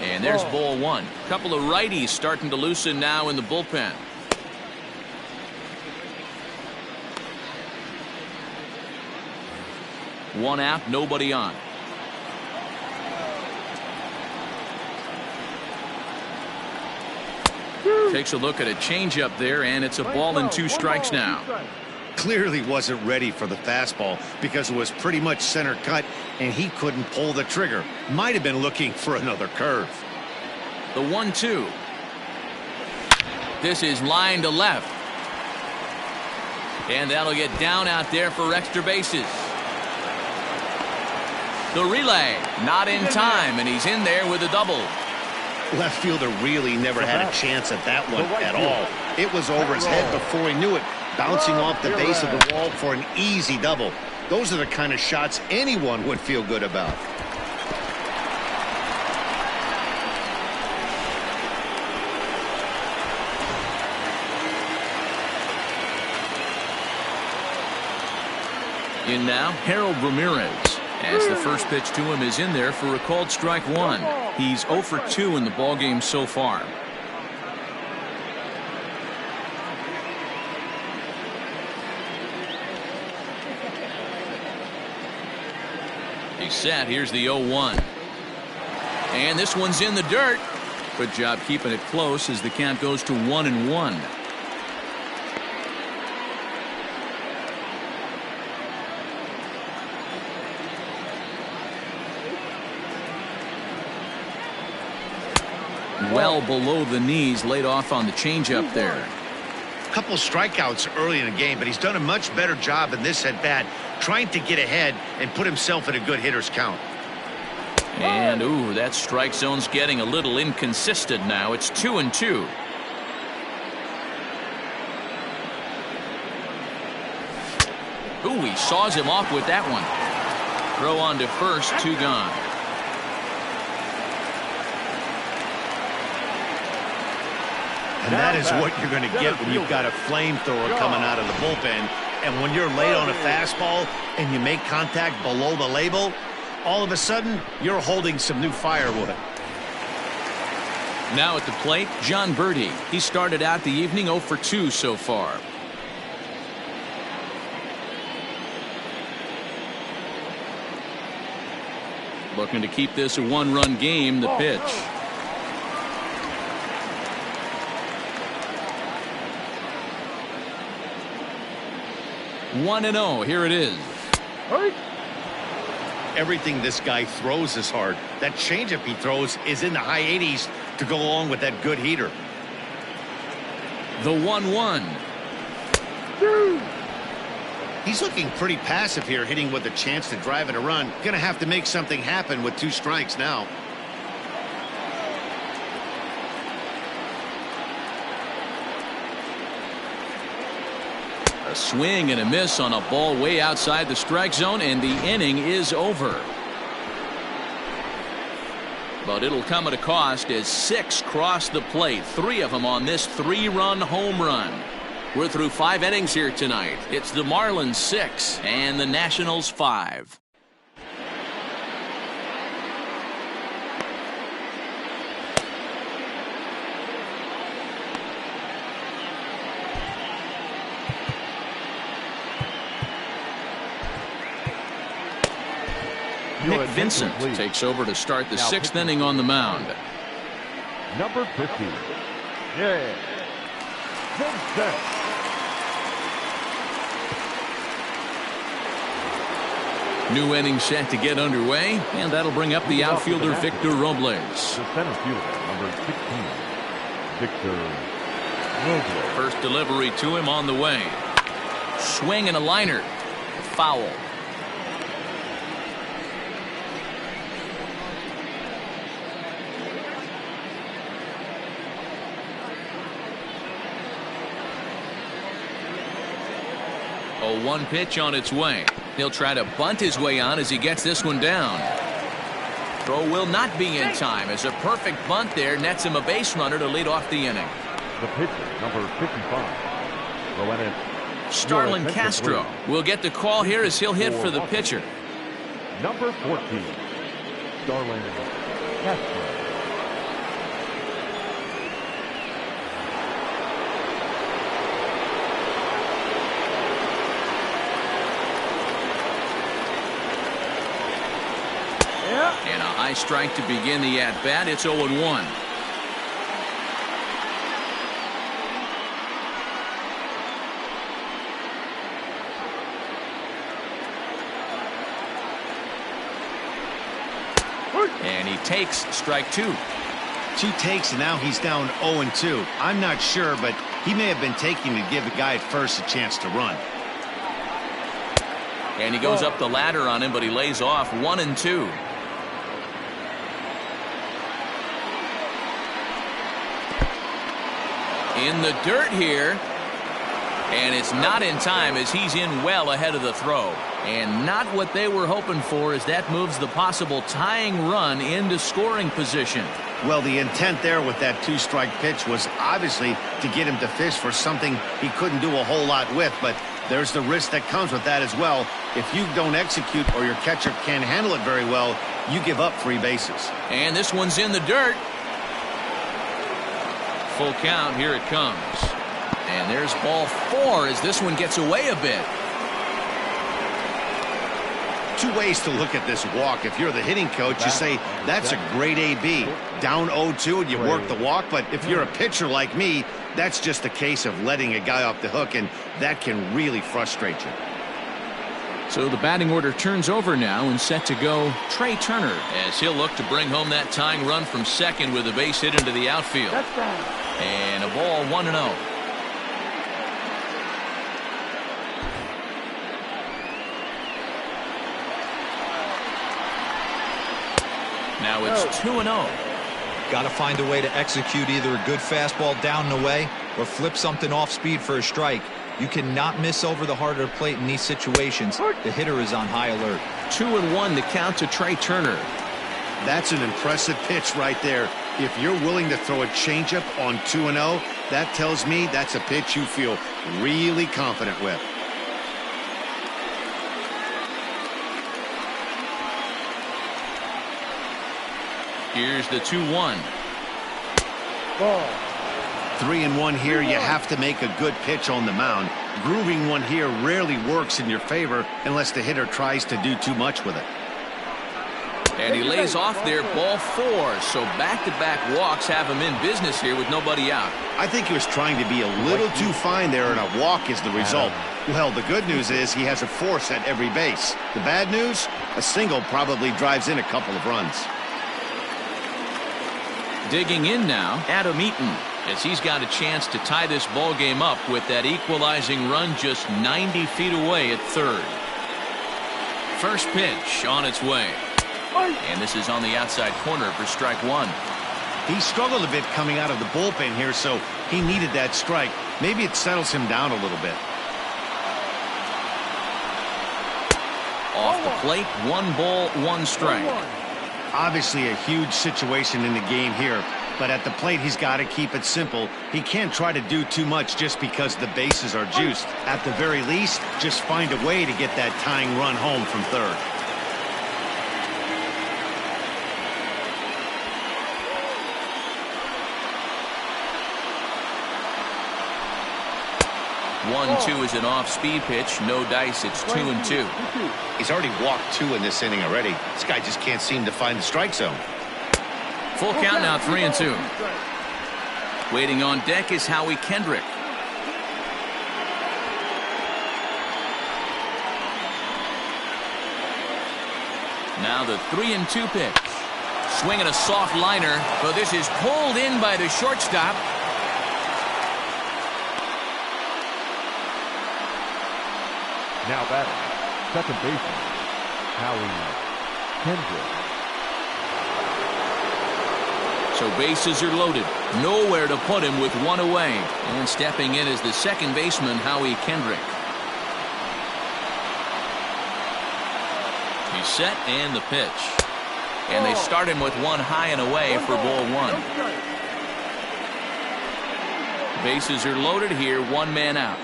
And there's ball 1. Couple of righties starting to loosen now in the bullpen. One out, nobody on. Takes a look at a changeup there, and it's a ball and 2 strikes now. Clearly wasn't ready for the fastball because it was pretty much center cut and he couldn't pull the trigger. Might have been looking for another curve. The 1-2. This is line to left. And that'll get down out there for extra bases. The relay, not in time, and he's in there with a double. Left fielder really never had a chance at that one at all. It was over his head before he knew it, bouncing off the base of the wall for an easy double. Those are the kind of shots anyone would feel good about. In now, Harold Ramirez. As the first pitch to him is in there for a called strike 1. He's 0 for 2 in the ballgame so far. He's set. Here's the 0-1. And this one's in the dirt. Good job keeping it close as the count goes to 1-1. Well below the knees, laid off on the changeup there. Couple strikeouts early in the game, but he's done a much better job in this at bat, trying to get ahead and put himself in a good hitter's count. And ooh, that strike zone's getting a little inconsistent now. It's 2-2. Ooh, he saws him off with that one. Throw on to first, 2 gone. And that is what you're going to get when you've got a flamethrower coming out of the bullpen. And when you're late on a fastball and you make contact below the label, all of a sudden, you're holding some new firewood. Now at the plate, John Birdie. He started out the evening 0 for 2 so far. Looking to keep this a 1-run game, the pitch. One and 0. Here it is. Everything this guy throws is hard. That changeup he throws is in the high 80s to go along with that good heater. The 1-1. He's looking pretty passive here, hitting with a chance to drive in a run. Gonna have to make something happen with 2 strikes now. A swing and a miss on a ball way outside the strike zone, and the inning is over. But it'll come at a cost as 6 cross the plate, 3 of them on this 3-run home run. We're through 5 innings here tonight. It's the Marlins 6 and the Nationals 5. Nick Vincent takes over to start the 6th inning on the mound. Number 15. Yeah. Vincent. New inning set to get underway, and that'll bring up the outfielder Victor Robles. The center fielder, number 16, Victor Robles. First delivery to him on the way. Swing and a liner. Foul. A 1 pitch on its way. He'll try to bunt his way on as he gets this one down. Throw will not be in time as a perfect bunt there nets him a base runner to lead off the inning. The pitcher, number 55. Starlin Castro will get the call here as he'll hit for the pitcher. Number 14. Starlin Castro. And a high strike to begin the at-bat. It's 0-1. And he takes strike 2. 2 takes, and now he's down 0-2. I'm not sure, but he may have been taking to give the guy at first a chance to run. And he goes up the ladder on him, but he lays off 1-2. In the dirt here, and it's not in time as he's in well ahead of the throw. And not what they were hoping for as that moves the possible tying run into scoring position. Well, the intent there with that 2-strike pitch was obviously to get him to fish for something he couldn't do a whole lot with, but there's the risk that comes with that as well. If you don't execute or your catcher can't handle it very well, you give up 3 bases. And this one's in the dirt. Full count, here it comes. And there's ball 4 as this one gets away a bit. 2 ways to look at this walk. If you're the hitting coach, you say, that's a great AB. Down 0-2 and you work the walk, but if you're a pitcher like me, that's just a case of letting a guy off the hook, and that can really frustrate you. So the batting order turns over now and set to go Trey Turner as he'll look to bring home that tying run from second with a base hit into the outfield. And a ball 1-0. Now it's 2-0. Got to find a way to execute either a good fastball down and away or flip something off speed for a strike. You cannot miss over the harder plate in these situations. The hitter is on high alert. 2-1 to count to Trey Turner. That's an impressive pitch right there. If you're willing to throw a changeup on 2-0, that tells me that's a pitch you feel really confident with. Here's the 2-1. Ball. 3-1 here. You have to make a good pitch on the mound. Grooving one here rarely works in your favor unless the hitter tries to do too much with it. And he lays off there, ball 4. So back-to-back walks have him in business here with nobody out. I think he was trying to be a little too fine there, and a walk is the result. Well, the good news is he has a force at every base. The bad news? A single probably drives in a couple of runs. Digging in now, Adam Eaton, as he's got a chance to tie this ball game up with that equalizing run just 90 feet away at third. First pitch on its way. And this is on the outside corner for strike 1. He struggled a bit coming out of the bullpen here, so he needed that strike. Maybe it settles him down a little bit. Off the plate, 1 ball, 1 strike. Obviously a huge situation in the game here, but at the plate he's got to keep it simple. He can't try to do too much just because the bases are juiced. At the very least, just find a way to get that tying run home from third. One-two is an off-speed pitch. No dice. It's 2-2. He's already walked 2 in this inning already. This guy just can't seem to find the strike zone. Full count now, 3-2. Waiting on deck is Howie Kendrick. Now the 3-2 pitch. Swinging a soft liner, but this is pulled in by the shortstop. Now batting, second baseman, Howie Kendrick. So bases are loaded. Nowhere to put him with 1 away. And stepping in is the second baseman, Howie Kendrick. He's set and the pitch. And they start him with 1 high and away for ball 1. Bases are loaded here, 1 man out.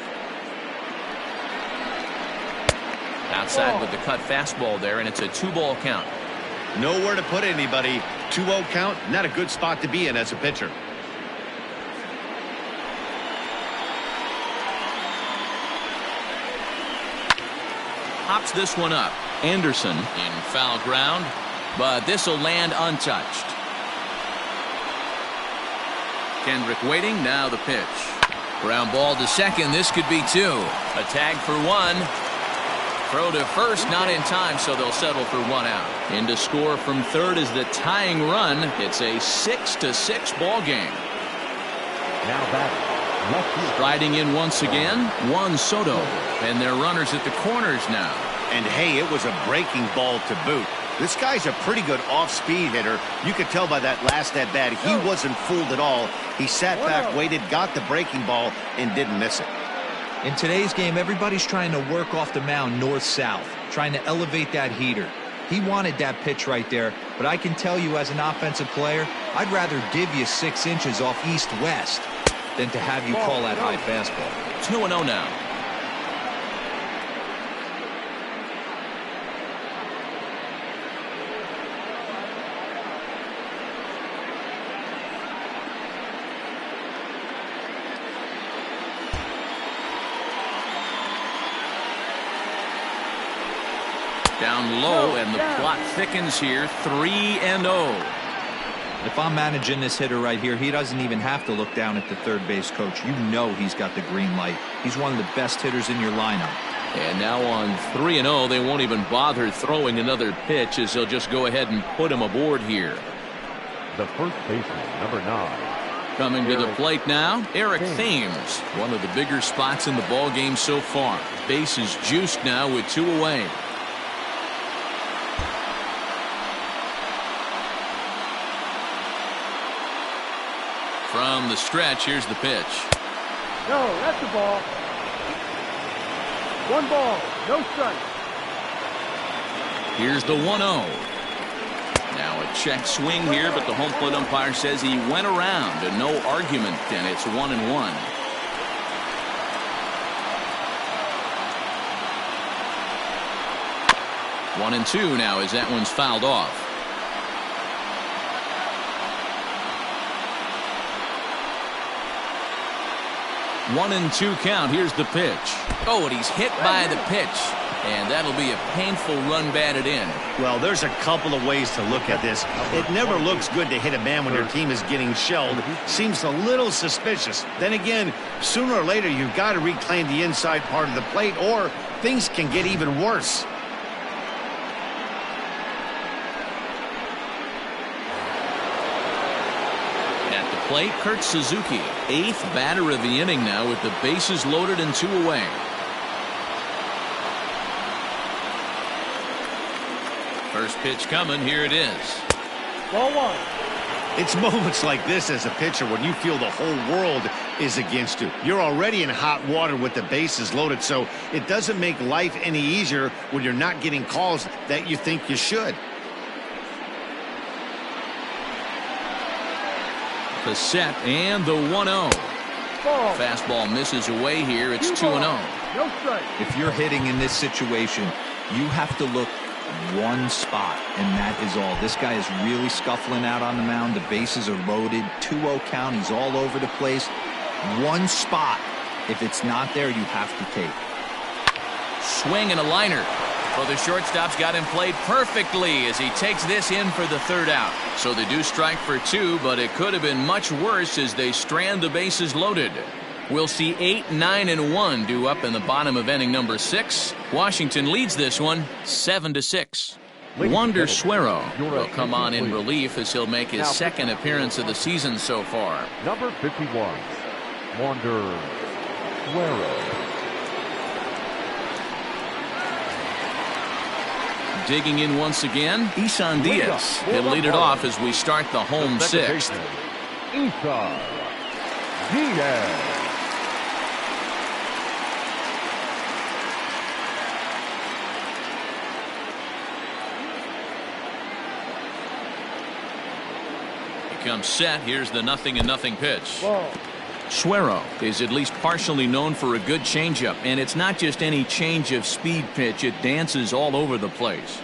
Outside with the cut fastball there, and it's a 2-ball count. Nowhere to put anybody. 2-0 count, not a good spot to be in as a pitcher. Pops this one up. Anderson in foul ground, but this will land untouched. Kendrick waiting, now the pitch. Ground ball to second, this could be 2. A tag for 1. Throw to first, not in time, so they'll settle for 1 out. In to score from third is the tying run. It's a 6-6 ball game. Now batting, left field. Striding in once again, Juan Soto. And they're runners at the corners now. And hey, it was a breaking ball to boot. This guy's a pretty good off-speed hitter. You could tell by that last at-bat he wasn't fooled at all. He sat back, waited, got the breaking ball, and didn't miss it. In today's game, everybody's trying to work off the mound north-south, trying to elevate that heater. He wanted that pitch right there, but I can tell you as an offensive player, I'd rather give you 6 inches off east-west than to have you call that high fastball. 2-0 now. Down low, and the plot thickens here. 3-0. If I'm managing this hitter right here, he doesn't even have to look down at the third base coach. You know he's got the green light. He's one of the best hitters in your lineup. And now on 3-0, they won't even bother throwing another pitch, as they'll just go ahead and put him aboard here. The first baseman, number 9. Coming to the plate now, Eric Thames. One of the bigger spots in the ball game so far. Bases juiced now with 2 away. From the stretch, here's the pitch. No, that's the ball. 1 ball, no strike. Here's the 1-0. Now a check swing here, but the home plate umpire says he went around and no argument, and it's 1-1. One and two now as that one's fouled off. 1-2 count. Here's the pitch. Oh, and he's hit by the pitch. And that'll be a painful run batted in. Well, there's a couple of ways to look at this. It never looks good to hit a man when your team is getting shelled. Seems a little suspicious. Then again, sooner or later, you've got to reclaim the inside part of the plate, or things can get even worse. At the plate, Kurt Suzuki, 8th batter of the inning now with the bases loaded and 2 away. First pitch coming. Here it is. Ball 1. It's moments like this as a pitcher when you feel the whole world is against you. You're already in hot water with the bases loaded, so it doesn't make life any easier when you're not getting calls that you think you should. The set and the 1-0. Fastball misses away here. It's 2-0. No strike. If you're hitting in this situation, you have to look one spot, and that is all. This guy is really scuffling out on the mound. The bases are loaded. 2-0 count. He's all over the place. One spot. If it's not there, you have to take. Swing and a liner. Well, the shortstop's got him played perfectly as he takes this in for the 3rd out. So they do strike for 2, but it could have been much worse as they strand the bases loaded. We'll see 8, 9, and 1 due up in the bottom of inning number 6. Washington leads this one 7-6. Wander Suero will come on in relief as he'll make his 2nd appearance of the season so far. Number 51, Wander Suero. Digging in once again, Isan Diaz. He'll lead it off as we start the home 6th. Isan Diaz. Comes set. Here's the 0-0 pitch. Ball. Suero is at least partially known for a good changeup, and it's not just any change of speed pitch. It dances all over the place.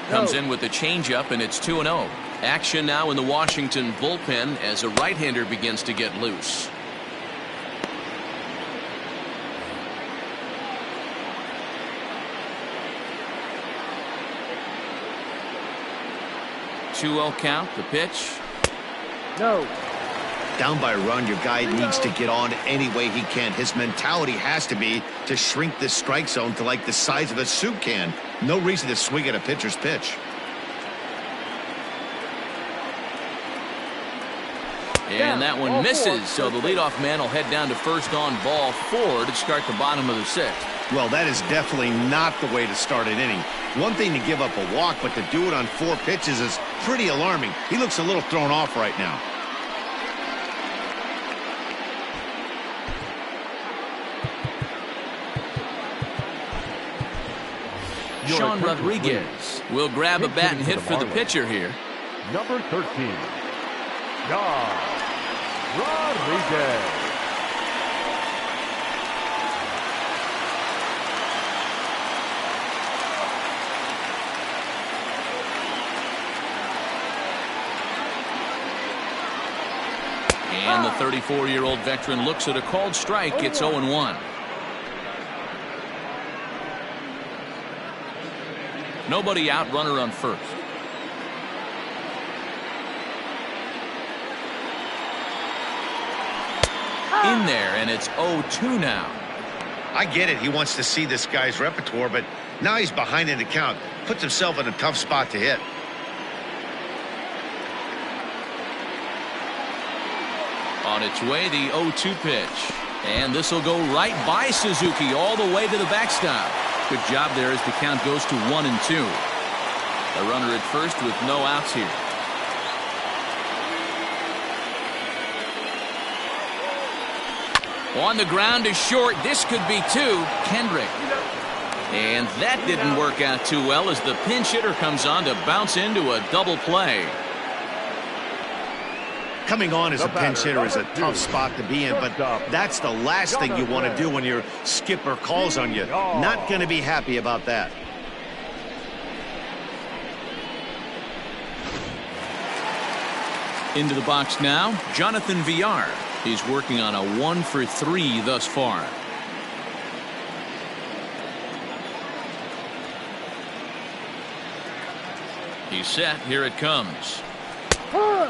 Comes in with the changeup, and it's 2-0. Action now in the Washington bullpen as a right-hander begins to get loose. Two-0 count. The pitch. No. Down by a run, your guy needs to get on any way he can. His mentality has to be to shrink this strike zone to like the size of a soup can. No reason to swing at a pitcher's pitch. And that one misses, so the leadoff man will head down to first on ball 4 to start the bottom of the 6th. Well, that is definitely not the way to start an inning. One thing to give up a walk, but to do it on 4 pitches is pretty alarming. He looks a little thrown off right now. Sean Rodriguez will grab a bat and hit for the pitcher here. Number 13, Sean Rodriguez. And the 34-year-old veteran looks at a called strike. It's 0-1. Nobody out, runner on first. In there, and it's 0-2 now. I get it. He wants to see this guy's repertoire, but now he's behind in the count. Puts himself in a tough spot to hit. On its way, the 0-2 pitch. And this will go right by Suzuki all the way to the backstop. Good job there as the count goes to 1-2. A runner at first with no outs here. On the ground is short. This could be two. Kendrick. And that didn't work out too well as the pinch hitter comes on to bounce into a double play. Coming on as a pinch hitter is a tough spot to be in, but that's the last thing you want to do when your skipper calls on you. Not going to be happy about that. Into the box now, Jonathan Villar. He's working on a 1-for-3 thus far. He's set. Here it comes.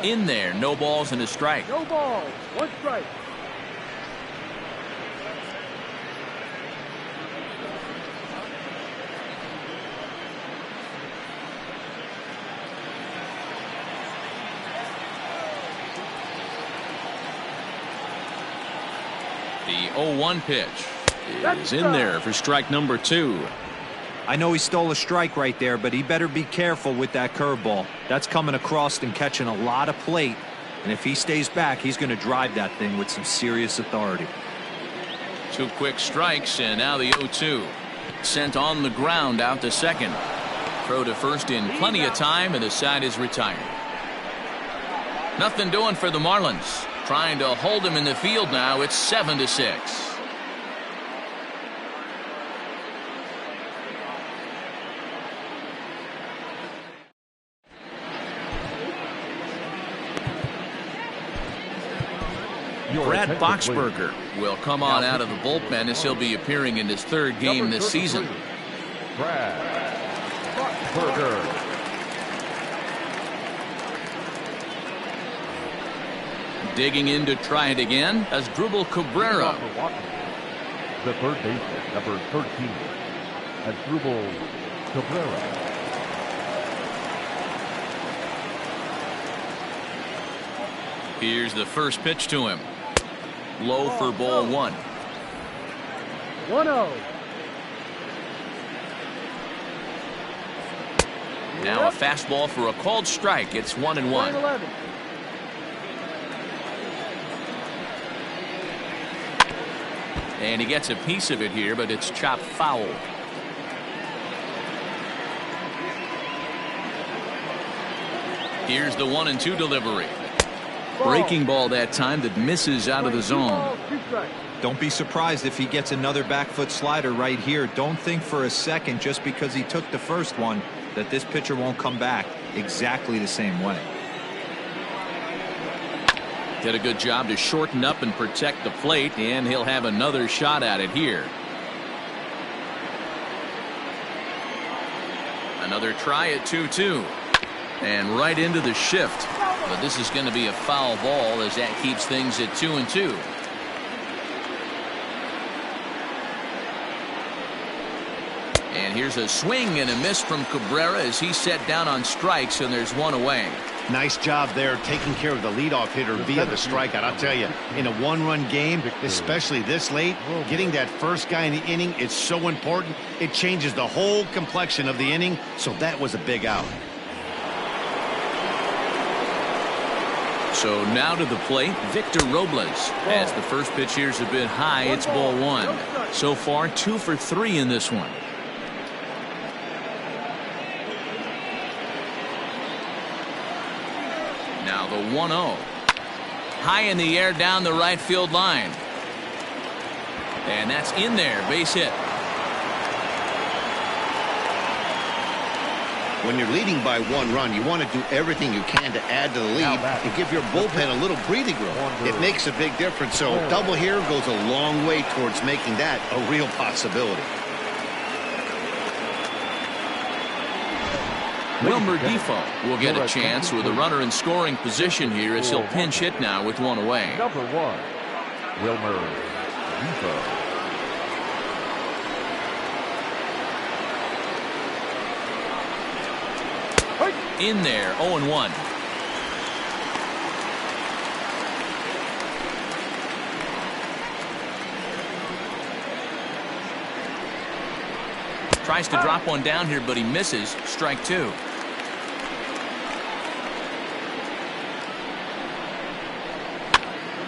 In there. No balls and a strike. No balls. 1 strike. The 0-1 pitch is in there for strike number 2. I know he stole a strike right there, but he better be careful with that curveball. That's coming across and catching a lot of plate. And if he stays back, he's going to drive that thing with some serious authority. 2 quick strikes, and now the 0-2. Sent on the ground out to second. Throw to first in plenty of time, and the side is retired. Nothing doing for the Marlins. Trying to hold him in the field now. It's 7-6. Brad Boxberger will come on out of the bullpen as he'll be appearing in his 3rd game this season. Brad Boxberger. Digging in to try it again as Drupal Cabrera. The third baseman, number 13, Drupal Cabrera. Here's the first pitch to him. Low for ball 1. 1-0. Now a fastball for a called strike. It's 1-1. 11. And he gets a piece of it here, but it's chopped foul. Here's the 1-2 delivery. Breaking ball that time that misses out of the zone. Don't be surprised if he gets another back foot slider right here. Don't think for a second, just because he took the first one, that this pitcher won't come back exactly the same way. Did a good job to shorten up and protect the plate, and he'll have another shot at it here. Another try at 2-2. And right into the shift. But this is going to be a foul ball as that keeps things at 2-2. And here's a swing and a miss from Cabrera as he's set down on strikes, and there's 1 away. Nice job there taking care of the leadoff hitter via the strikeout. I'll tell you, in a 1-run game, especially this late, getting that first guy in the inning is so important. It changes the whole complexion of the inning, so that was a big out. So now to the plate, Victor Robles. As the first pitch here's a bit high, it's ball 1. So far, 2 for 3 in this one. Now the 1-0. High in the air down the right field line. And that's in there, base hit. When you're leading by 1 run, you want to do everything you can to add to the lead and give your bullpen a little breathing room. It makes a big difference, so double here goes a long way towards making that a real possibility. Wilmer Defoe will get a chance with a runner in scoring position here as he'll pinch hit now with 1 away. Number 1, Wilmer Defoe. In there, 0-1. Tries to drop one down here, but he misses. Strike 2.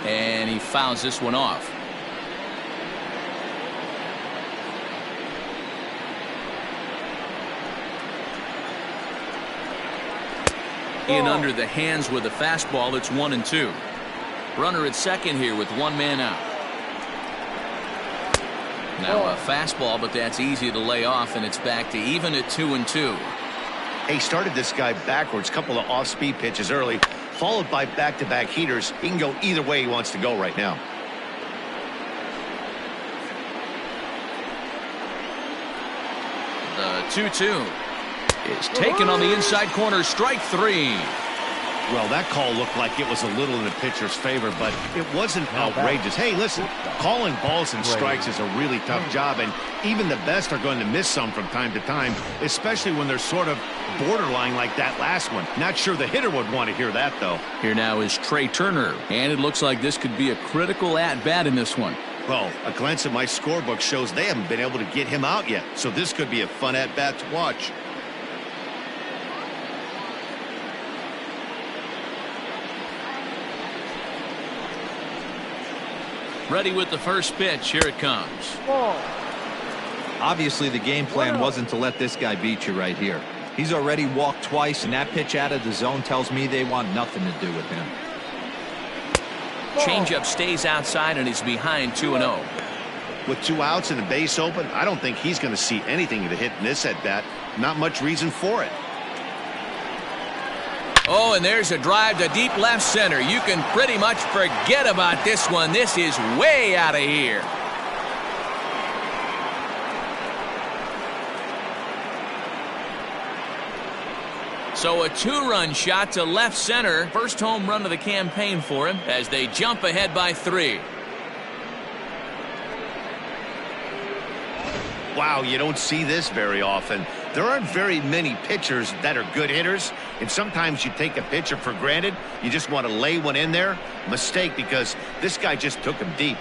And he fouls this one off. In under the hands with a fastball. It's 1-2. Runner at second here with one man out. Now a fastball, but that's easy to lay off, and it's back to even at 2-2. He started this guy backwards, couple of off-speed pitches early, followed by back-to-back heaters. He can go either way he wants to go right now. The 2-2 is taken on the inside corner. Strike three. Well, that call looked like it was a little in the pitcher's favor, but it wasn't outrageous. Hey, listen, calling balls and strikes is a really tough job, and even the best are going to miss some from time to time, especially when they're sort of borderline like that last one. Not sure the hitter would want to hear that, though. Here now is Trey Turner, and it looks like this could be a critical at-bat in this one. Well, a glance at my scorebook shows they haven't been able to get him out yet, so this could be a fun at-bat to watch. Ready with the first pitch. Here it comes. Obviously, the game plan wasn't to let this guy beat you right here. He's already walked twice, and that pitch out of the zone tells me they want nothing to do with him. Changeup stays outside, and he's behind 2-0. With two outs and a base open, I don't think he's going to see anything to hit in this at-bat. Not much reason for it. Oh, and there's a drive to deep left center. You can pretty much forget about this one. This is way out of here. So a two-run shot to left center. First home run of the campaign for him as they jump ahead by 3. Wow, you don't see this very often. There aren't very many pitchers that are good hitters, and sometimes you take a pitcher for granted. You just want to lay one in there. Mistake, because this guy just took him deep.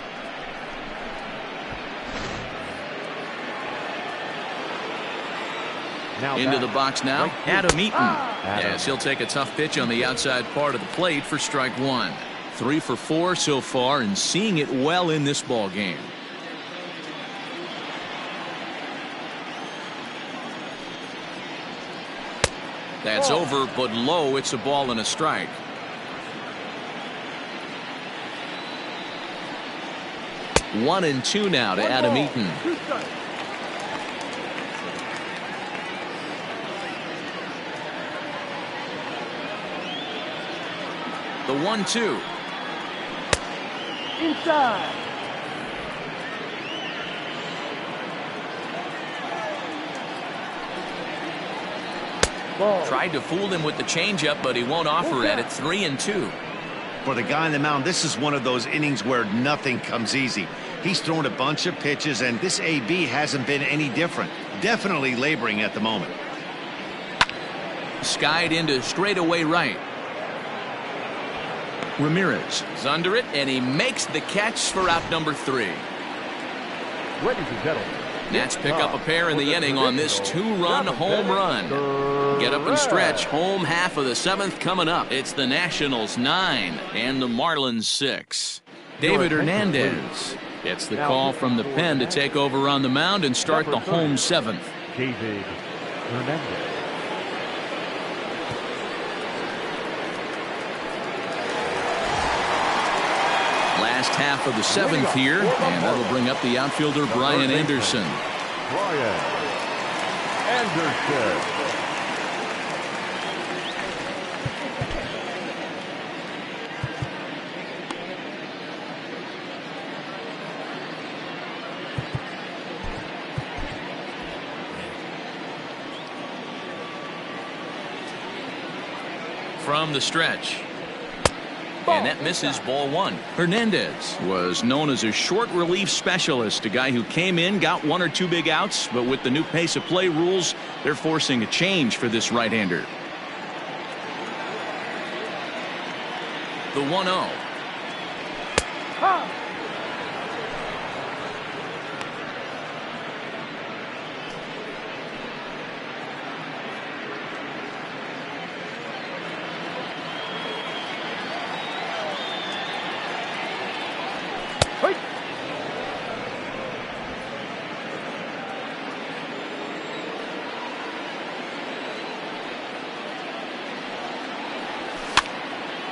Into the box now, Adam Eaton. Yes, he'll take a tough pitch on the outside part of the plate for strike one. 3 for 4 so far, and seeing it well in this ball game. That's over, but low. It's a ball and a strike. One and two now to Adam Eaton. The 1-2. Inside. Tried to fool him with the changeup, but he won't offer at it. 3-2. For the guy on the mound, this is one of those innings where nothing comes easy. He's thrown a bunch of pitches, and this AB hasn't been any different. Definitely laboring at the moment. Skied into straightaway right. Ramirez is under it, and he makes the catch for out number 3. Ladies and gentlemen, Nats pick up a pair in the inning on this 2-run home run. Get up and stretch. Home half of the 7th coming up. It's the Nationals 9 and the Marlins 6. David Hernandez gets the call from the pen to take over on the mound and start the home 7th. David Hernandez. Last half of the 7th here, and that'll bring up the outfielder Brian Anderson. Brian Anderson. From the stretch. And that misses ball 1. Hernandez was known as a short relief specialist, a guy who came in, got 1 or 2 big outs, but with the new pace of play rules, they're forcing a change for this right-hander. The 1-0.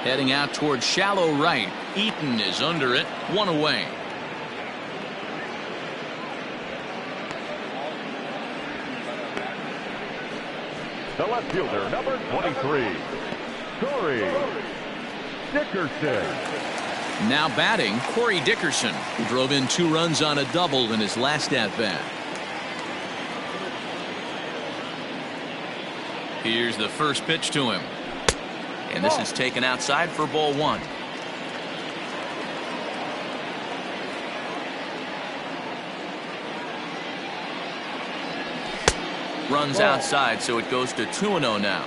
Heading out towards shallow right. Eaton is under it. 1 away. The left fielder, number 23, Corey Dickerson. Now batting, Corey Dickerson, who drove in 2 runs on a double in his last at-bat. Here's the first pitch to him. And this is taken outside for ball 1. Runs outside, so it goes to 2-0 now.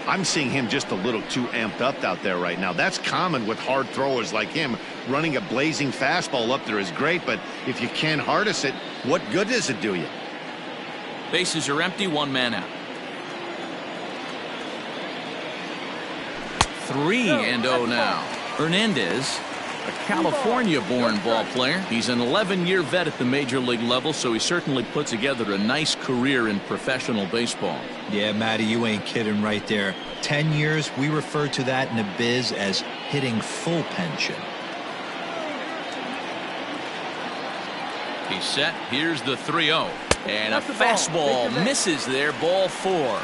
I'm seeing him just a little too amped up out there right now. That's common with hard throwers like him. Running a blazing fastball up there is great, but if you can't harness it, what good does it do you? Bases are empty, 1 man out. 3-0 now. Hernandez, a California-born ball player. He's an 11-year vet at the major league level, so he certainly put together a nice career in professional baseball. Yeah, Matty, you ain't kidding right there. 10 years, we refer to that in the biz as hitting full pension. He's set. Here's the 3-0. And a fastball misses there. Ball 4.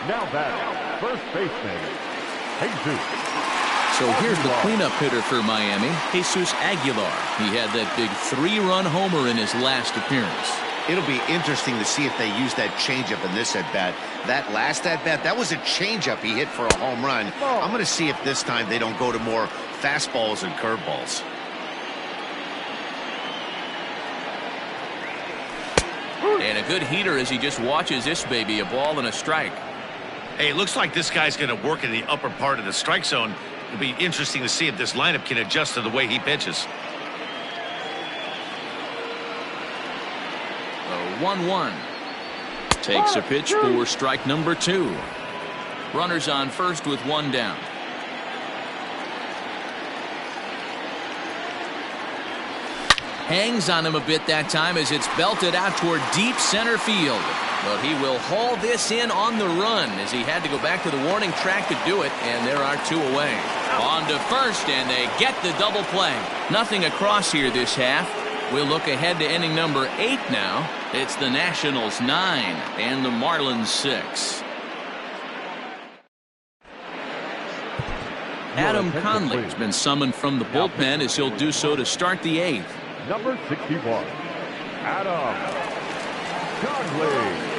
Now batting, first baseman, Jesus. So here's the cleanup hitter for Miami, Jesus Aguilar. He had that big 3-run homer in his last appearance. It'll be interesting to see if they use that changeup in this at-bat. That last at-bat, that was a changeup he hit for a home run. I'm going to see if this time they don't go to more fastballs and curveballs. And a good heater as he just watches this baby, a ball and a strike. Hey, it looks like this guy's going to work in the upper part of the strike zone. It'll be interesting to see if this lineup can adjust to the way he pitches. 1-1. Takes a pitch for strike number 2. Runners on first with 1 down. Hangs on him a bit that time as it's belted out toward deep center field. But he will haul this in on the run as he had to go back to the warning track to do it, and there are 2 away. On to first, and they get the double play. Nothing across here this half. We'll look ahead to inning number 8 now. It's the Nationals 9 and the Marlins 6. Adam Conley has been summoned from the bullpen as he'll do so to start the 8th. Number 61, Adam Conley.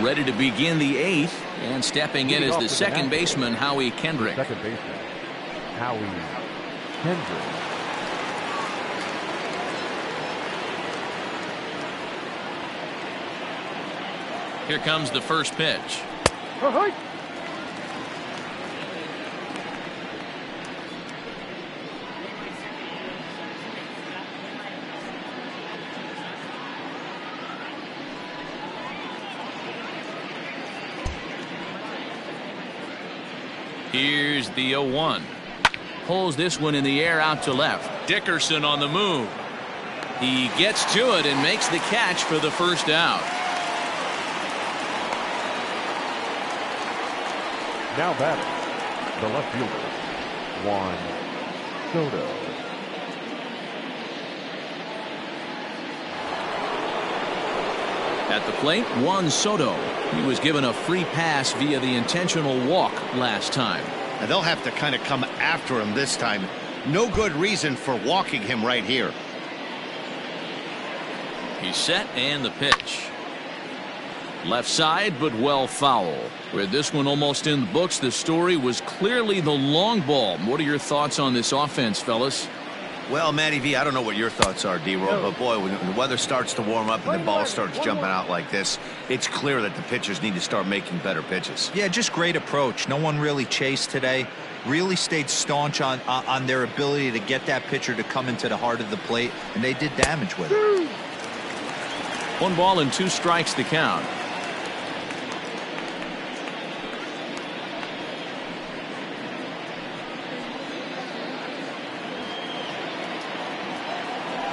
Ready to begin the 8th, and stepping in is the second baseman, Howie Kendrick. Second baseman, Howie Kendrick. Here comes the first pitch. Here's the 0-1. Pulls this one in the air out to left. Dickerson on the move. He gets to it and makes the catch for the first out. Now batting, the left fielder, Juan Soto. At the plate, Juan Soto. He was given a free pass via the intentional walk last time. And they'll have to kind of come after him this time. No good reason for walking him right here. He's set, and the pitch. Left side, but well foul. With this one almost in the books, the story was clearly the long ball. What are your thoughts on this offense, fellas? Well, Matty V, I don't know what your thoughts are, D-Roll, but boy, when the weather starts to warm up and the ball starts jumping out like this, it's clear that the pitchers need to start making better pitches. Yeah, just great approach. No one really chased today. Really stayed staunch on their ability to get that pitcher to come into the heart of the plate, and they did damage with it. 1 ball and 2 strikes to count.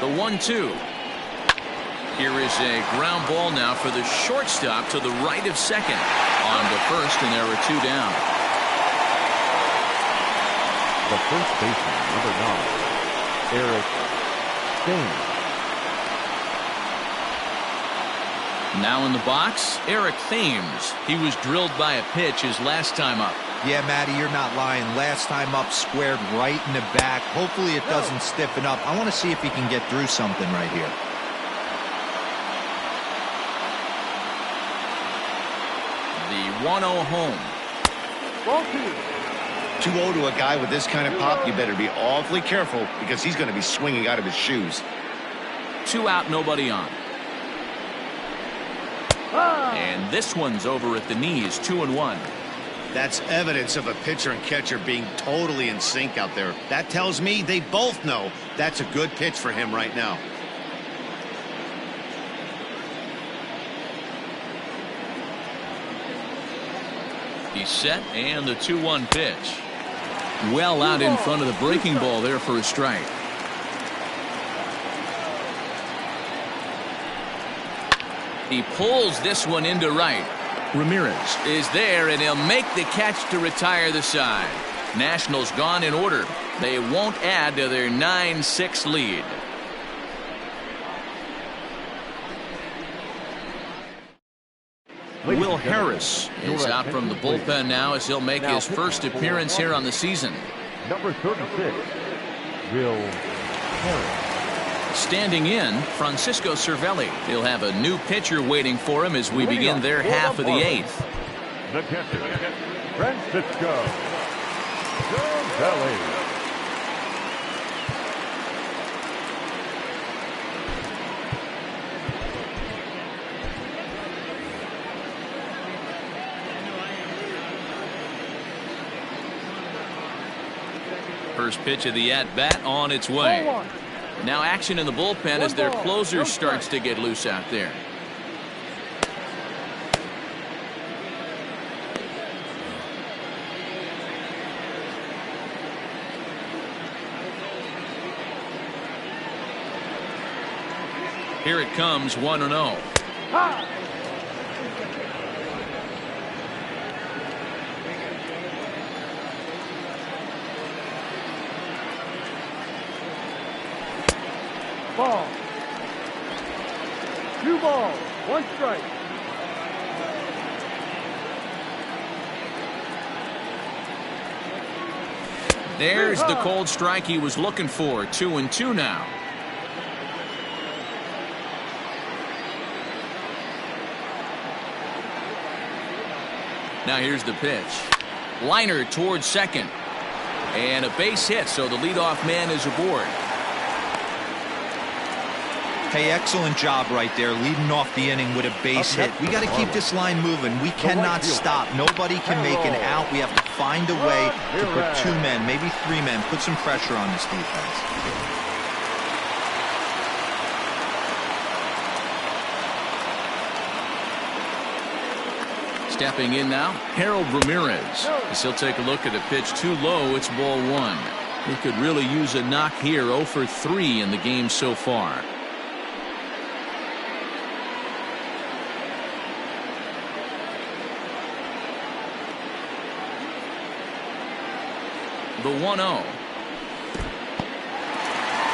The 1-2. Here is a ground ball now for the shortstop to the right of second. On to first, and there are 2 down. The first baseman, number 9, Eric Thames. Now in the box, Eric Thames. He was drilled by a pitch his last time up. Yeah, Matty, you're not lying. Last time up, squared right in the back. Hopefully it doesn't stiffen up. I want to see if he can get through something right here. The 1-0 home. Ball 2. 2-0 to a guy with this kind of pop, you better be awfully careful because he's going to be swinging out of his shoes. 2 out, nobody on. And this one's over at the knees, 2-1. That's evidence of a pitcher and catcher being totally in sync out there. That tells me they both know that's a good pitch for him right now. He's set, and the 2-1 pitch. Well out in front of the breaking ball there for a strike. He pulls this one into right. Ramirez is there, and he'll make the catch to retire the side. Nationals gone in order. They won't add to their 9-6 lead. Will Harris is out from the bullpen now as he'll make his first appearance here on the season. Number 36, Will Harris. Standing in, Francisco Cervelli. He'll have a new pitcher waiting for him as we begin their half of the 8th. The catcher, Francisco Cervelli. First pitch of the at-bat on its way. Now action in the bullpen as their closer starts to get loose out there. Here it comes, 1-0. Ball. 2 balls, 1 strike. There's the cold strike he was looking for. 2-2 now. Now here's the pitch. Liner towards second. And a base hit, so the leadoff man is aboard. Hey, excellent job right there, leading off the inning with a base hit. We got to keep this line moving. We cannot stop. Nobody can make an out. We have to find a way to put 2 men, maybe 3 men, put some pressure on this defense. Stepping in now, Harold Ramirez. As he'll take a look at a pitch too low, it's ball 1. He could really use a knock here, 0 for 3 in the game so far. The 1-0.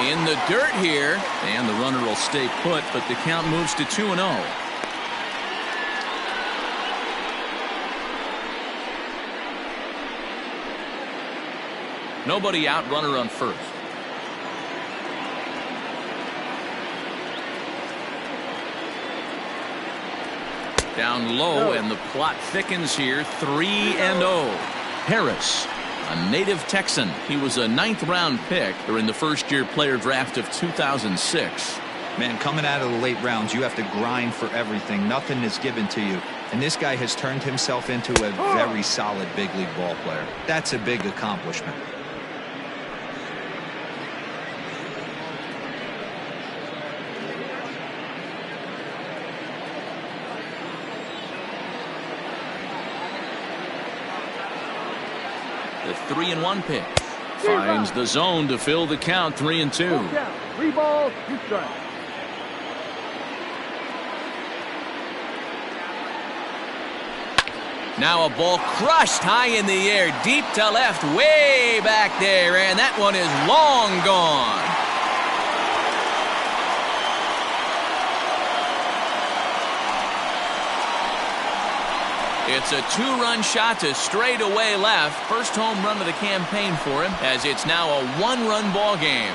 In the dirt here, and the runner will stay put, but the count moves to 2-0. Nobody out, runner on first. Down low, and the plot thickens here. 3-0. Harris, a native Texan. He was a 9th round pick during the first-year player draft of 2006. Man, coming out of the late rounds, you have to grind for everything. Nothing is given to you. And this guy has turned himself into a very solid big league ball player. That's a big accomplishment. The 3-1 pitch finds the zone to fill the count. 3-2. 3 balls, 2 strikes. Now a ball crushed high in the air, deep to left, way back there, and that one is long gone. It's a two-run shot to straightaway left. First home run of the campaign for him, as it's now a one-run ball game.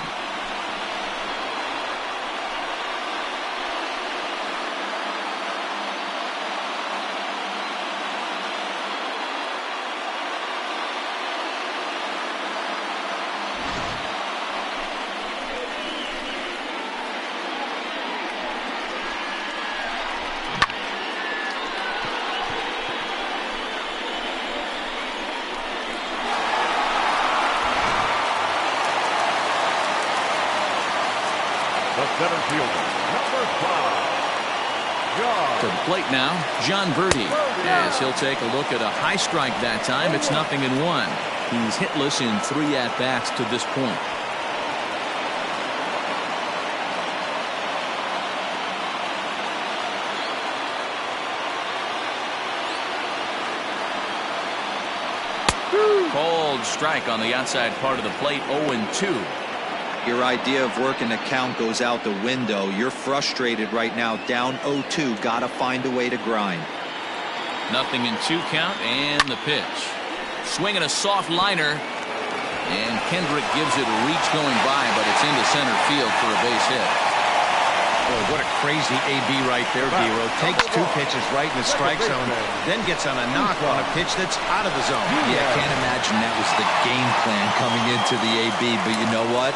The center fielder, number 5, John. To the plate now, John Birdie, as he'll take a look at a high strike that time. It's 0-1. He's hitless in 3 at-bats to this point. Called strike on the outside part of the plate, 0-2. Your idea of working the count goes out the window. You're frustrated right now, down 0-2. Got to find a way to grind. 0-2 count, and the pitch. Swinging a soft liner, and Kendrick gives it a reach going by, but it's into center field for a base hit. Oh, what a crazy AB right there, D-Row. Takes 2 pitches right in the strike zone, then gets on a knock on a pitch that's out of the zone. Yeah, I can't imagine that was the game plan coming into the AB, but you know what?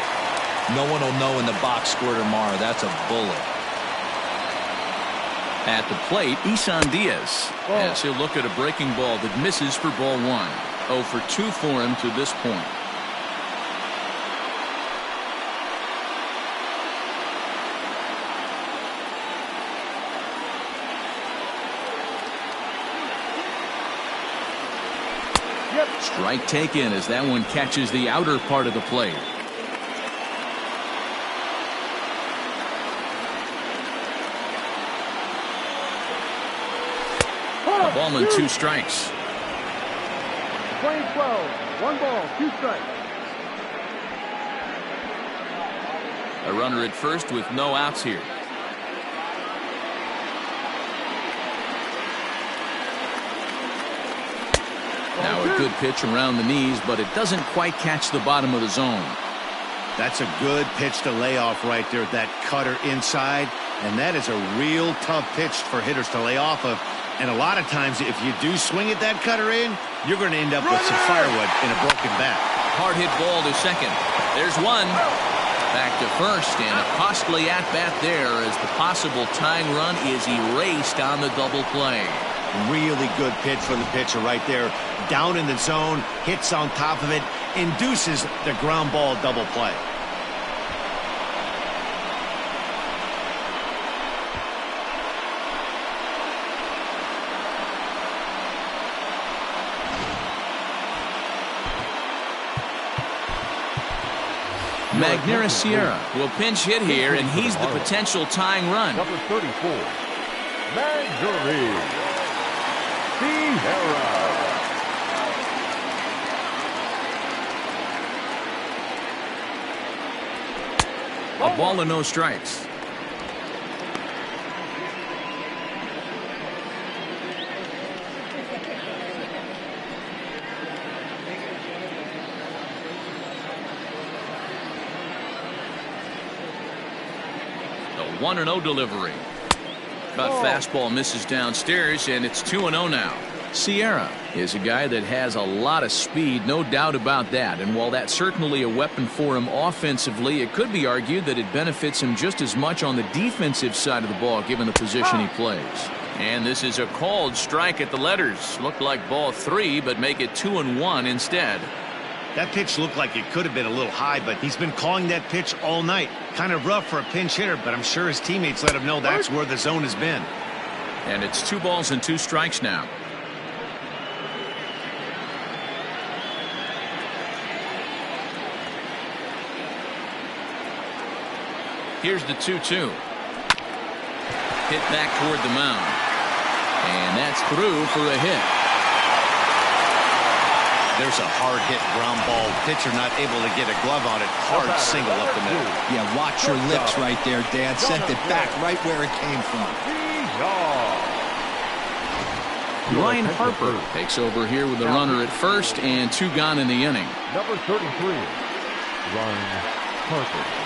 No one will know in the box score tomorrow. That's a bullet. At the plate, Isan Diaz, as he'll look at a breaking ball that misses for ball 1. 0 for 2 for him to this point. Strike taken as that one catches the outer part of the plate. A ball and 2 strikes. Playing 12, 1 ball, 2 strikes. A runner at first with no outs here. Now a good pitch around the knees, but it doesn't quite catch the bottom of the zone. That's a good pitch to lay off right there, that cutter inside, and that is a real tough pitch for hitters to lay off of. And a lot of times, if you do swing at that cutter in, you're going to end up with some firewood in a broken bat. Hard hit ball to second. There's one. Back to first, and a costly at-bat there as the possible tying run is erased on the double play. Really good pitch from the pitcher right there. Down in the zone, hits on top of it, induces the ground ball double play. Magneuris Sierra will pinch hit here, and he's the potential tying run. Number 34, Magneuris Sierra. A ball and no strikes. The 1-0 delivery. But fastball misses downstairs, and it's 2-0 now. Sierra is a guy that has a lot of speed, no doubt about that. And while that's certainly a weapon for him offensively, it could be argued that it benefits him just as much on the defensive side of the ball, given the position he plays. And this is a called strike at the letters. Looked like ball 3, but make it 2-1 instead. That pitch looked like it could have been a little high, but he's been calling that pitch all night. Kind of rough for a pinch hitter, but I'm sure his teammates let him know that's where the zone has been. And it's 2 balls and 2 strikes now. Here's the 2-2. Hit back toward the mound. And that's through for a hit. There's a hard hit ground ball. Pitcher not able to get a glove on it. Hard single up the middle. Yeah, watch your lips right there, Dan. Sent it back right where it came from. Ryan Harper takes over here with a runner at first and 2 gone in the inning. Number 33, Ryan Harper.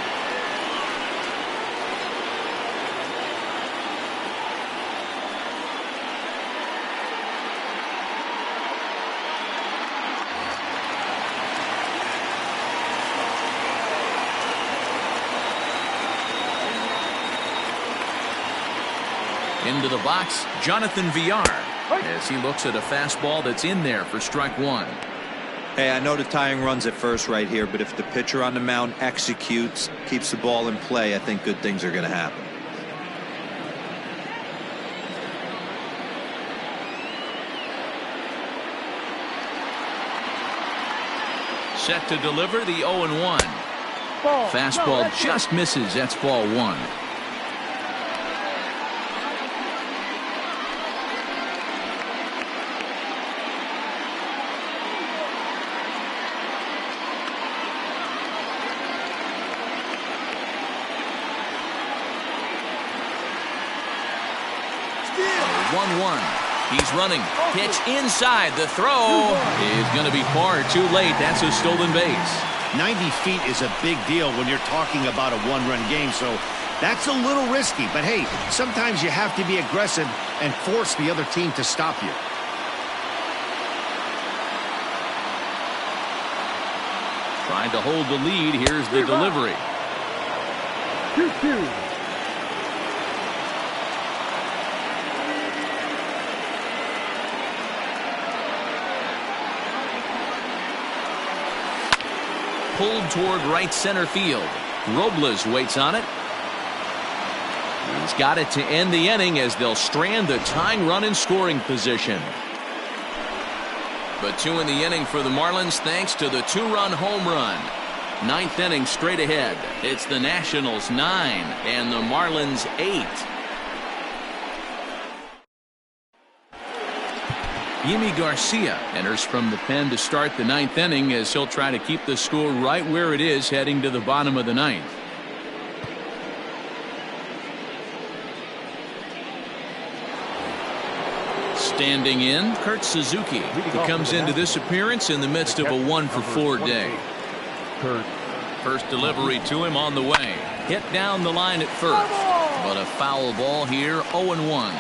Into the box, Jonathan Villar, as he looks at a fastball that's in there for strike 1. Hey, I know the tying run's at first right here, but if the pitcher on the mound executes, keeps the ball in play, I think good things are going to happen. Set to deliver the 0-1. Fastball just misses. That's ball 1. He's running. Pitch inside. The throw is going to be far too late. That's a stolen base. 90 feet is a big deal when you're talking about a one-run game, so that's a little risky. But, hey, sometimes you have to be aggressive and force the other team to stop you. Trying to hold the lead. Here's the delivery. 2-2. Pulled toward right center field. Robles waits on it. He's got it to end the inning as they'll strand the tying run in scoring position. But 2 in the inning for the Marlins thanks to the 2-run home run. 9th inning straight ahead. It's the Nationals 9 and the Marlins 8. Yimi Garcia enters from the pen to start the 9th inning as he'll try to keep the score right where it is heading to the bottom of the 9th. Standing in, Kurt Suzuki, who comes into this appearance in the midst of a 1-for-4 day. First delivery to him on the way. Hit down the line at first, but a foul ball here, 0-1.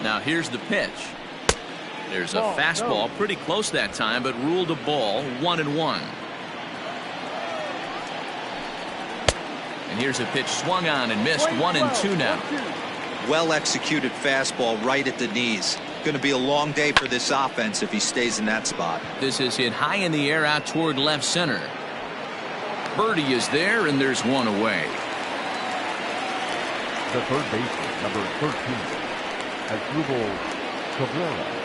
Now here's the pitch. There's a fastball pretty close that time, but ruled a ball, 1-1. And here's a pitch swung on and missed, 1-2 now. Well executed fastball right at the knees. Going to be a long day for this offense if he stays in that spot. This is hit high in the air out toward left center. Birdie is there, and there's one away. The third baseman, number 13. Drupal Cabrera.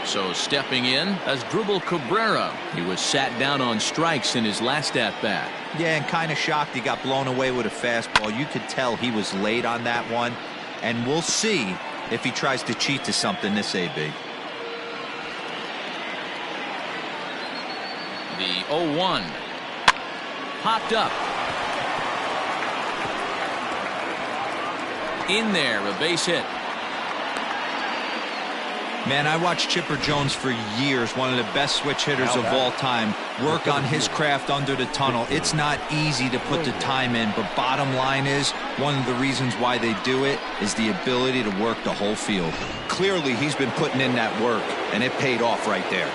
So stepping in as Drupal Cabrera. He was sat down on strikes in his last at-bat. Yeah, and kind of shocked he got blown away with a fastball. You could tell he was late on that one. And we'll see if he tries to cheat to something this AB. The 0-1. Popped up. In there, a base hit. Man, I watched Chipper Jones for years, one of the best switch hitters of all time. Work on his craft under the tunnel. It's not easy to put the time in, but bottom line is, one of the reasons why they do it is the ability to work the whole field. Clearly, he's been putting in that work, and it paid off right there.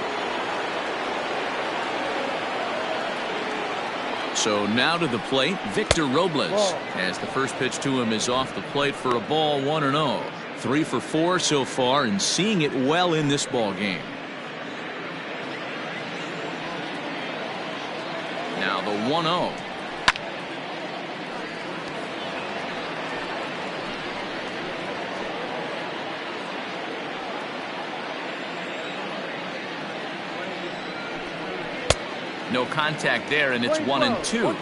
So now to the plate, Victor Robles, as the first pitch to him is off the plate for a ball, 1-0. 3 for 4 so far, and seeing it well in this ball game. Now the 1-0. No contact there, and it's 1-2.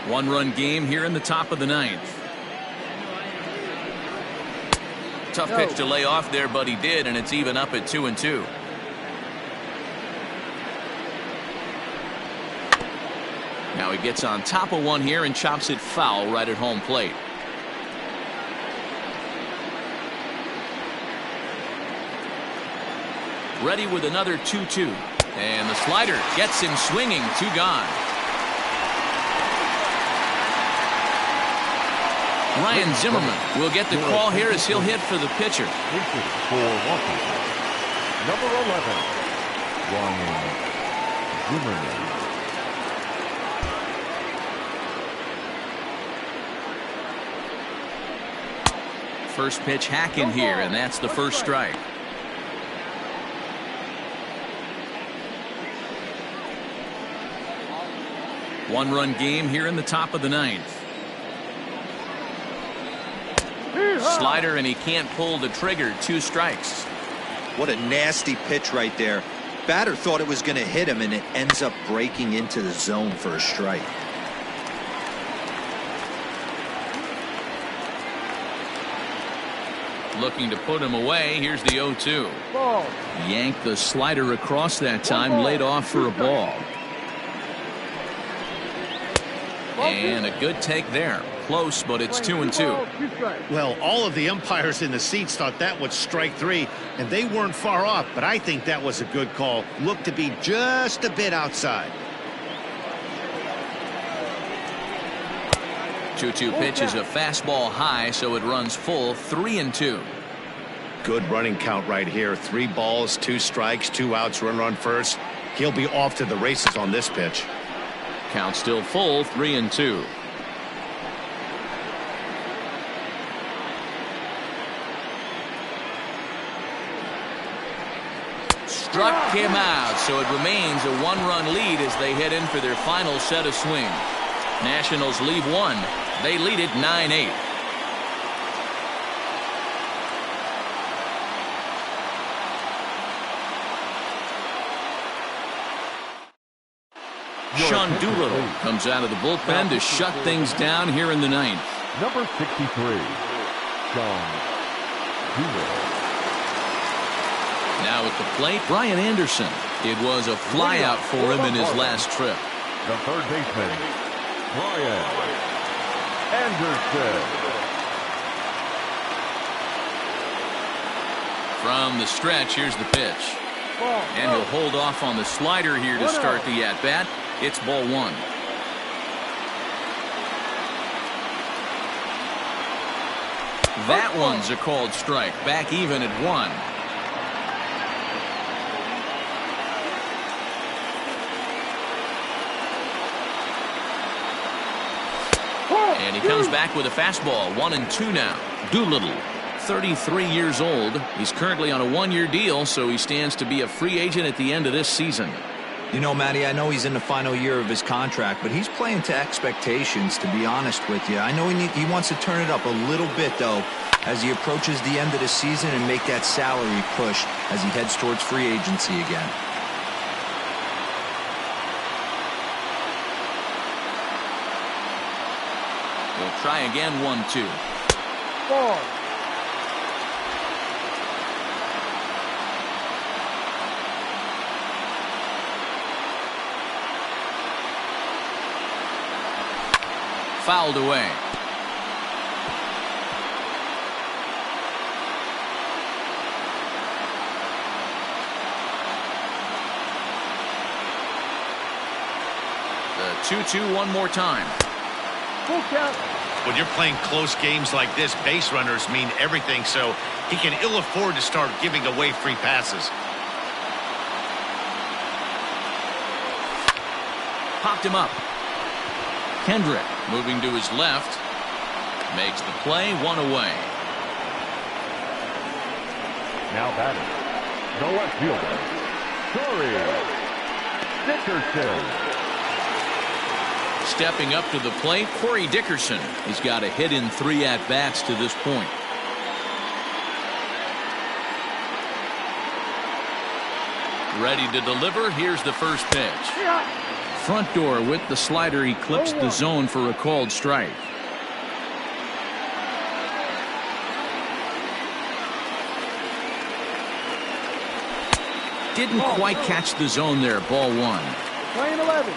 1-run game here in the top of the ninth. Tough pitch to lay off there, but he did, and it's even up at 2-2. Now he gets on top of one here and chops it foul right at home plate. Ready with another 2-2. And the slider gets him swinging. 2 gone. Ryan Zimmerman will get the call here as he'll hit for the pitcher. For Washington, number 11, Ryan Zimmerman. First pitch hacking here, and that's the first strike. One-run game here in the top of the ninth. Slider, and he can't pull the trigger. 2 strikes. What a nasty pitch right there. Batter thought it was going to hit him, and it ends up breaking into the zone for a strike. Looking to put him away. Here's the 0-2. Yanked the slider across that time, laid off for a ball. And a good take there. Close, but it's 2-2. Well, all of the umpires in the seats thought that was strike 3, and they weren't far off, but I think that was a good call. Looked to be just a bit outside. 2-2 pitch is a fastball high, so it runs full. 3-2. Good running count right here. 3 balls, 2 strikes, 2 outs, runner on first. He'll be off to the races on this pitch. Count still full. 3-2. Struck him out, so it remains a 1-run lead as they head in for their final set of swings. Nationals leave 1. They lead it 9-8. Sean Doolittle comes out of the bullpen to shut things down here in the ninth. Number 63, Sean Doolittle. Now at the plate, Brian Anderson. It was a flyout for him in his last trip. The third baseman, Brian Anderson. From the stretch, here's the pitch. And he'll hold off on the slider here to start the at-bat. It's ball 1. That one's a called strike. Back even at 1. And he comes back with a fastball. 1-2 now. Doolittle, 33 years old. He's currently on a 1-year deal, so he stands to be a free agent at the end of this season. You know, Matty, I know he's in the final year of his contract, but he's playing to expectations, to be honest with you. I know he wants to turn it up a little bit, though, as he approaches the end of the season and make that salary push as he heads towards free agency again. We'll try again. 1-2. Fouled away. The 2-2 one more time. When you're playing close games like this, base runners mean everything, so he can ill afford to start giving away free passes. Popped him up. Kendrick moving to his left. Makes the play. 1 away. Now batting, the left fielder, Corey Dickerson. Stepping up to the plate, Corey Dickerson. He's got a hit in 3 at-bats to this point. Ready to deliver. Here's the first pitch. Front door with the slider. He clips the zone for a called strike. Didn't quite catch the zone there. Ball one. Playing 11.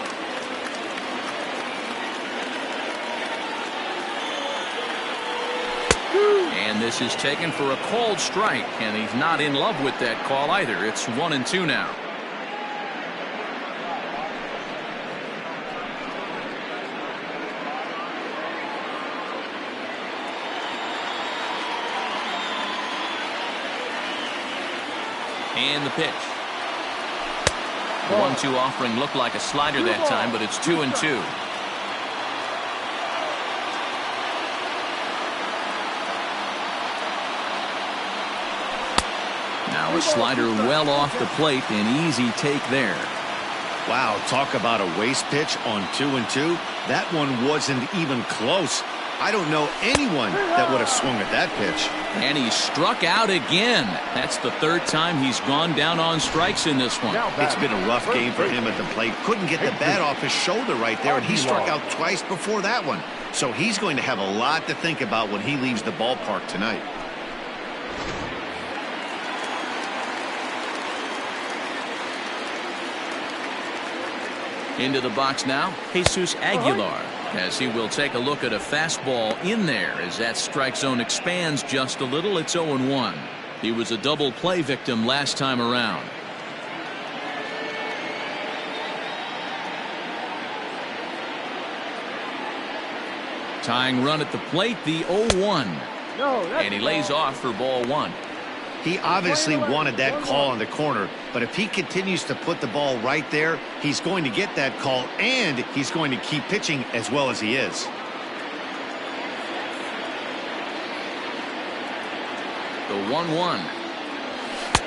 And this is taken for a called strike, and he's not in love with that call either. It's 1-2 now. And the pitch. The 1-2 offering looked like a slider that time, but it's 2-2. Now a slider well off the plate, an easy take there. Wow, talk about a waste pitch on 2-2. That one wasn't even close. I don't know anyone that would have swung at that pitch. And he struck out again. That's the third time he's gone down on strikes in this one. It's been a rough game for him at the plate. Couldn't get the bat off his shoulder right there, and he struck out twice before that one. So he's going to have a lot to think about when he leaves the ballpark tonight. Into the box now, Jesus Aguilar, as he will take a look at a fastball in there as that strike zone expands just a little. It's 0-1. He was a double play victim last time around. Tying run at the plate, the 0-1. And he lays off for ball one. He obviously wanted that call in the corner, but if he continues to put the ball right there, he's going to get that call, and he's going to keep pitching as well as he is. The 1-1.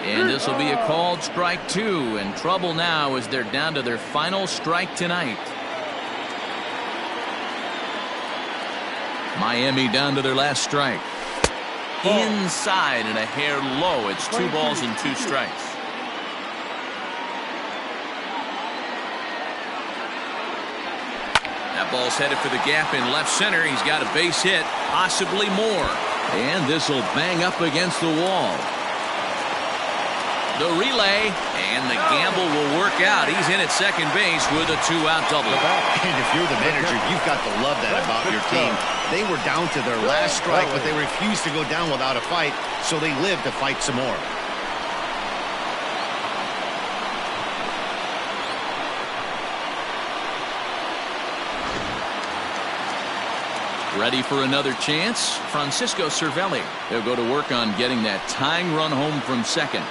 And this will be a called strike two, and trouble now as they're down to their final strike tonight. Miami down to their last strike. Inside and a hair low. It's 2 balls and 2 strikes. That ball's headed for the gap in left center. He's got a base hit, possibly more. And this will bang up against the wall. The relay, and the gamble will work out. He's in at second base with a 2-out double. And if you're the manager, you've got to love that about your team. They were down to their last strike, but they refused to go down without a fight, so they lived to fight some more. Ready for another chance? Francisco Cervelli. He'll go to work on getting that tying run home from second.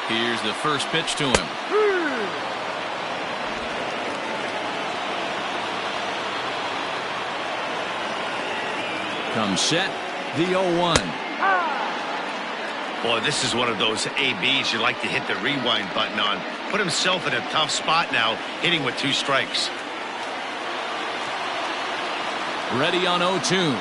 Here's the first pitch to him. Comes set, the 0-1. Boy, this is one of those ABs you like to hit the rewind button on. Put himself in a tough spot now, hitting with 2 strikes. Ready on 0-2.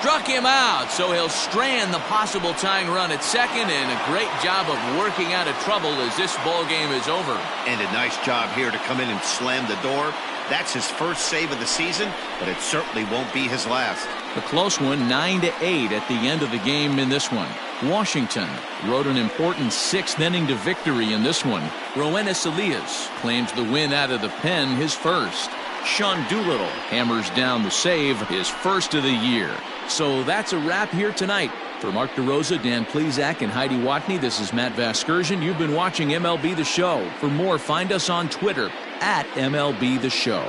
Struck him out, so he'll strand the possible tying run at second, and a great job of working out of trouble as this ball game is over. And a nice job here to come in and slam the door. That's his first save of the season, but it certainly won't be his last. A close one, 9-8 at the end of the game in this one. Washington rode an important 6th inning to victory in this one. Roenis Elias claims the win out of the pen, his first. Sean Doolittle hammers down the save, his first of the year. So that's a wrap here tonight. For Mark DeRosa, Dan Plesac, and Heidi Watney, this is Matt Vasgersian. You've been watching MLB The Show. For more, find us on Twitter at MLB The Show.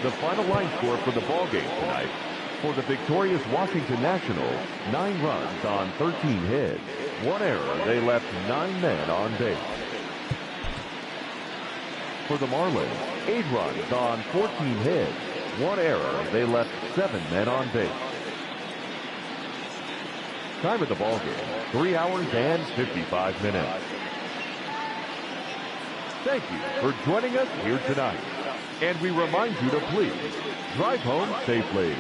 The final line score for the ballgame tonight. For the victorious Washington Nationals, 9 runs on 13 hits. 1 error, they left 9 men on base. For the Marlins, 8 runs on 14 hits. 1 error. They left 7 men on base. Time of the ball game, 3 hours and 55 minutes. Thank you for joining us here tonight. And we remind you to please drive home safely.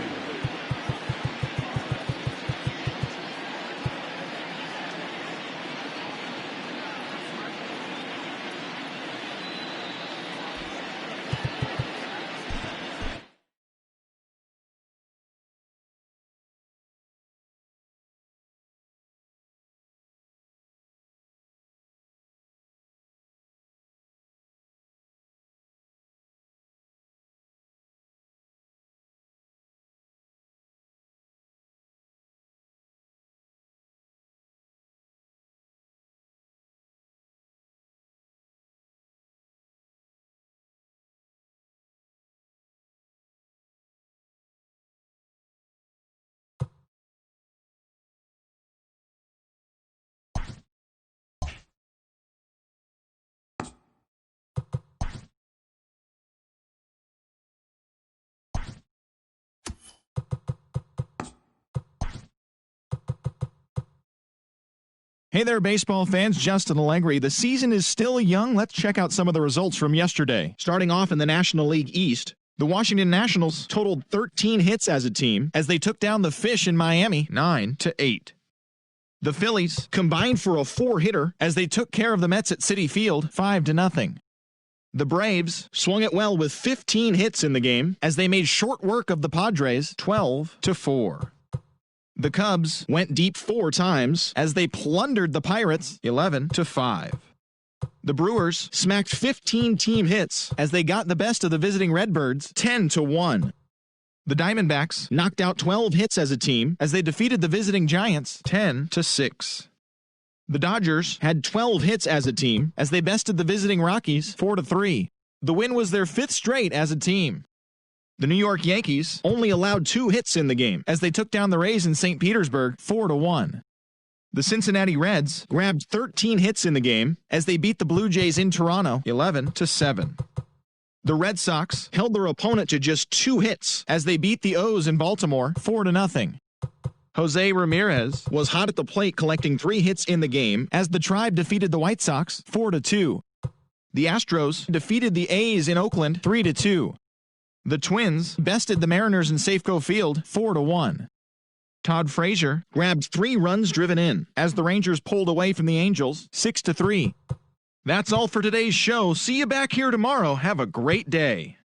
Hey there, baseball fans. Justin Allegri. The season is still young. Let's check out some of the results from yesterday. Starting off in the National League East, the Washington Nationals totaled 13 hits as a team as they took down the Fish in Miami 9-8. The Phillies combined for a 4-hitter as they took care of the Mets at Citi Field 5-0. The Braves swung it well with 15 hits in the game as they made short work of the Padres 12-4. The Cubs went deep 4 times as they plundered the Pirates 11-5. The Brewers smacked 15 team hits as they got the best of the visiting Redbirds 10-1. The Diamondbacks knocked out 12 hits as a team as they defeated the visiting Giants 10-6. The Dodgers had 12 hits as a team as they bested the visiting Rockies 4-3. The win was their 5th straight as a team. The New York Yankees only allowed 2 hits in the game as they took down the Rays in St. Petersburg 4-1. The Cincinnati Reds grabbed 13 hits in the game as they beat the Blue Jays in Toronto 11-7. The Red Sox held their opponent to just 2 hits as they beat the O's in Baltimore 4-0. Jose Ramirez was hot at the plate collecting 3 hits in the game as the Tribe defeated the White Sox 4-2. The Astros defeated the A's in Oakland 3-2. The Twins bested the Mariners in Safeco Field 4-1. Todd Frazier grabbed 3 runs driven in as the Rangers pulled away from the Angels 6-3. That's all for today's show. See you back here tomorrow. Have a great day.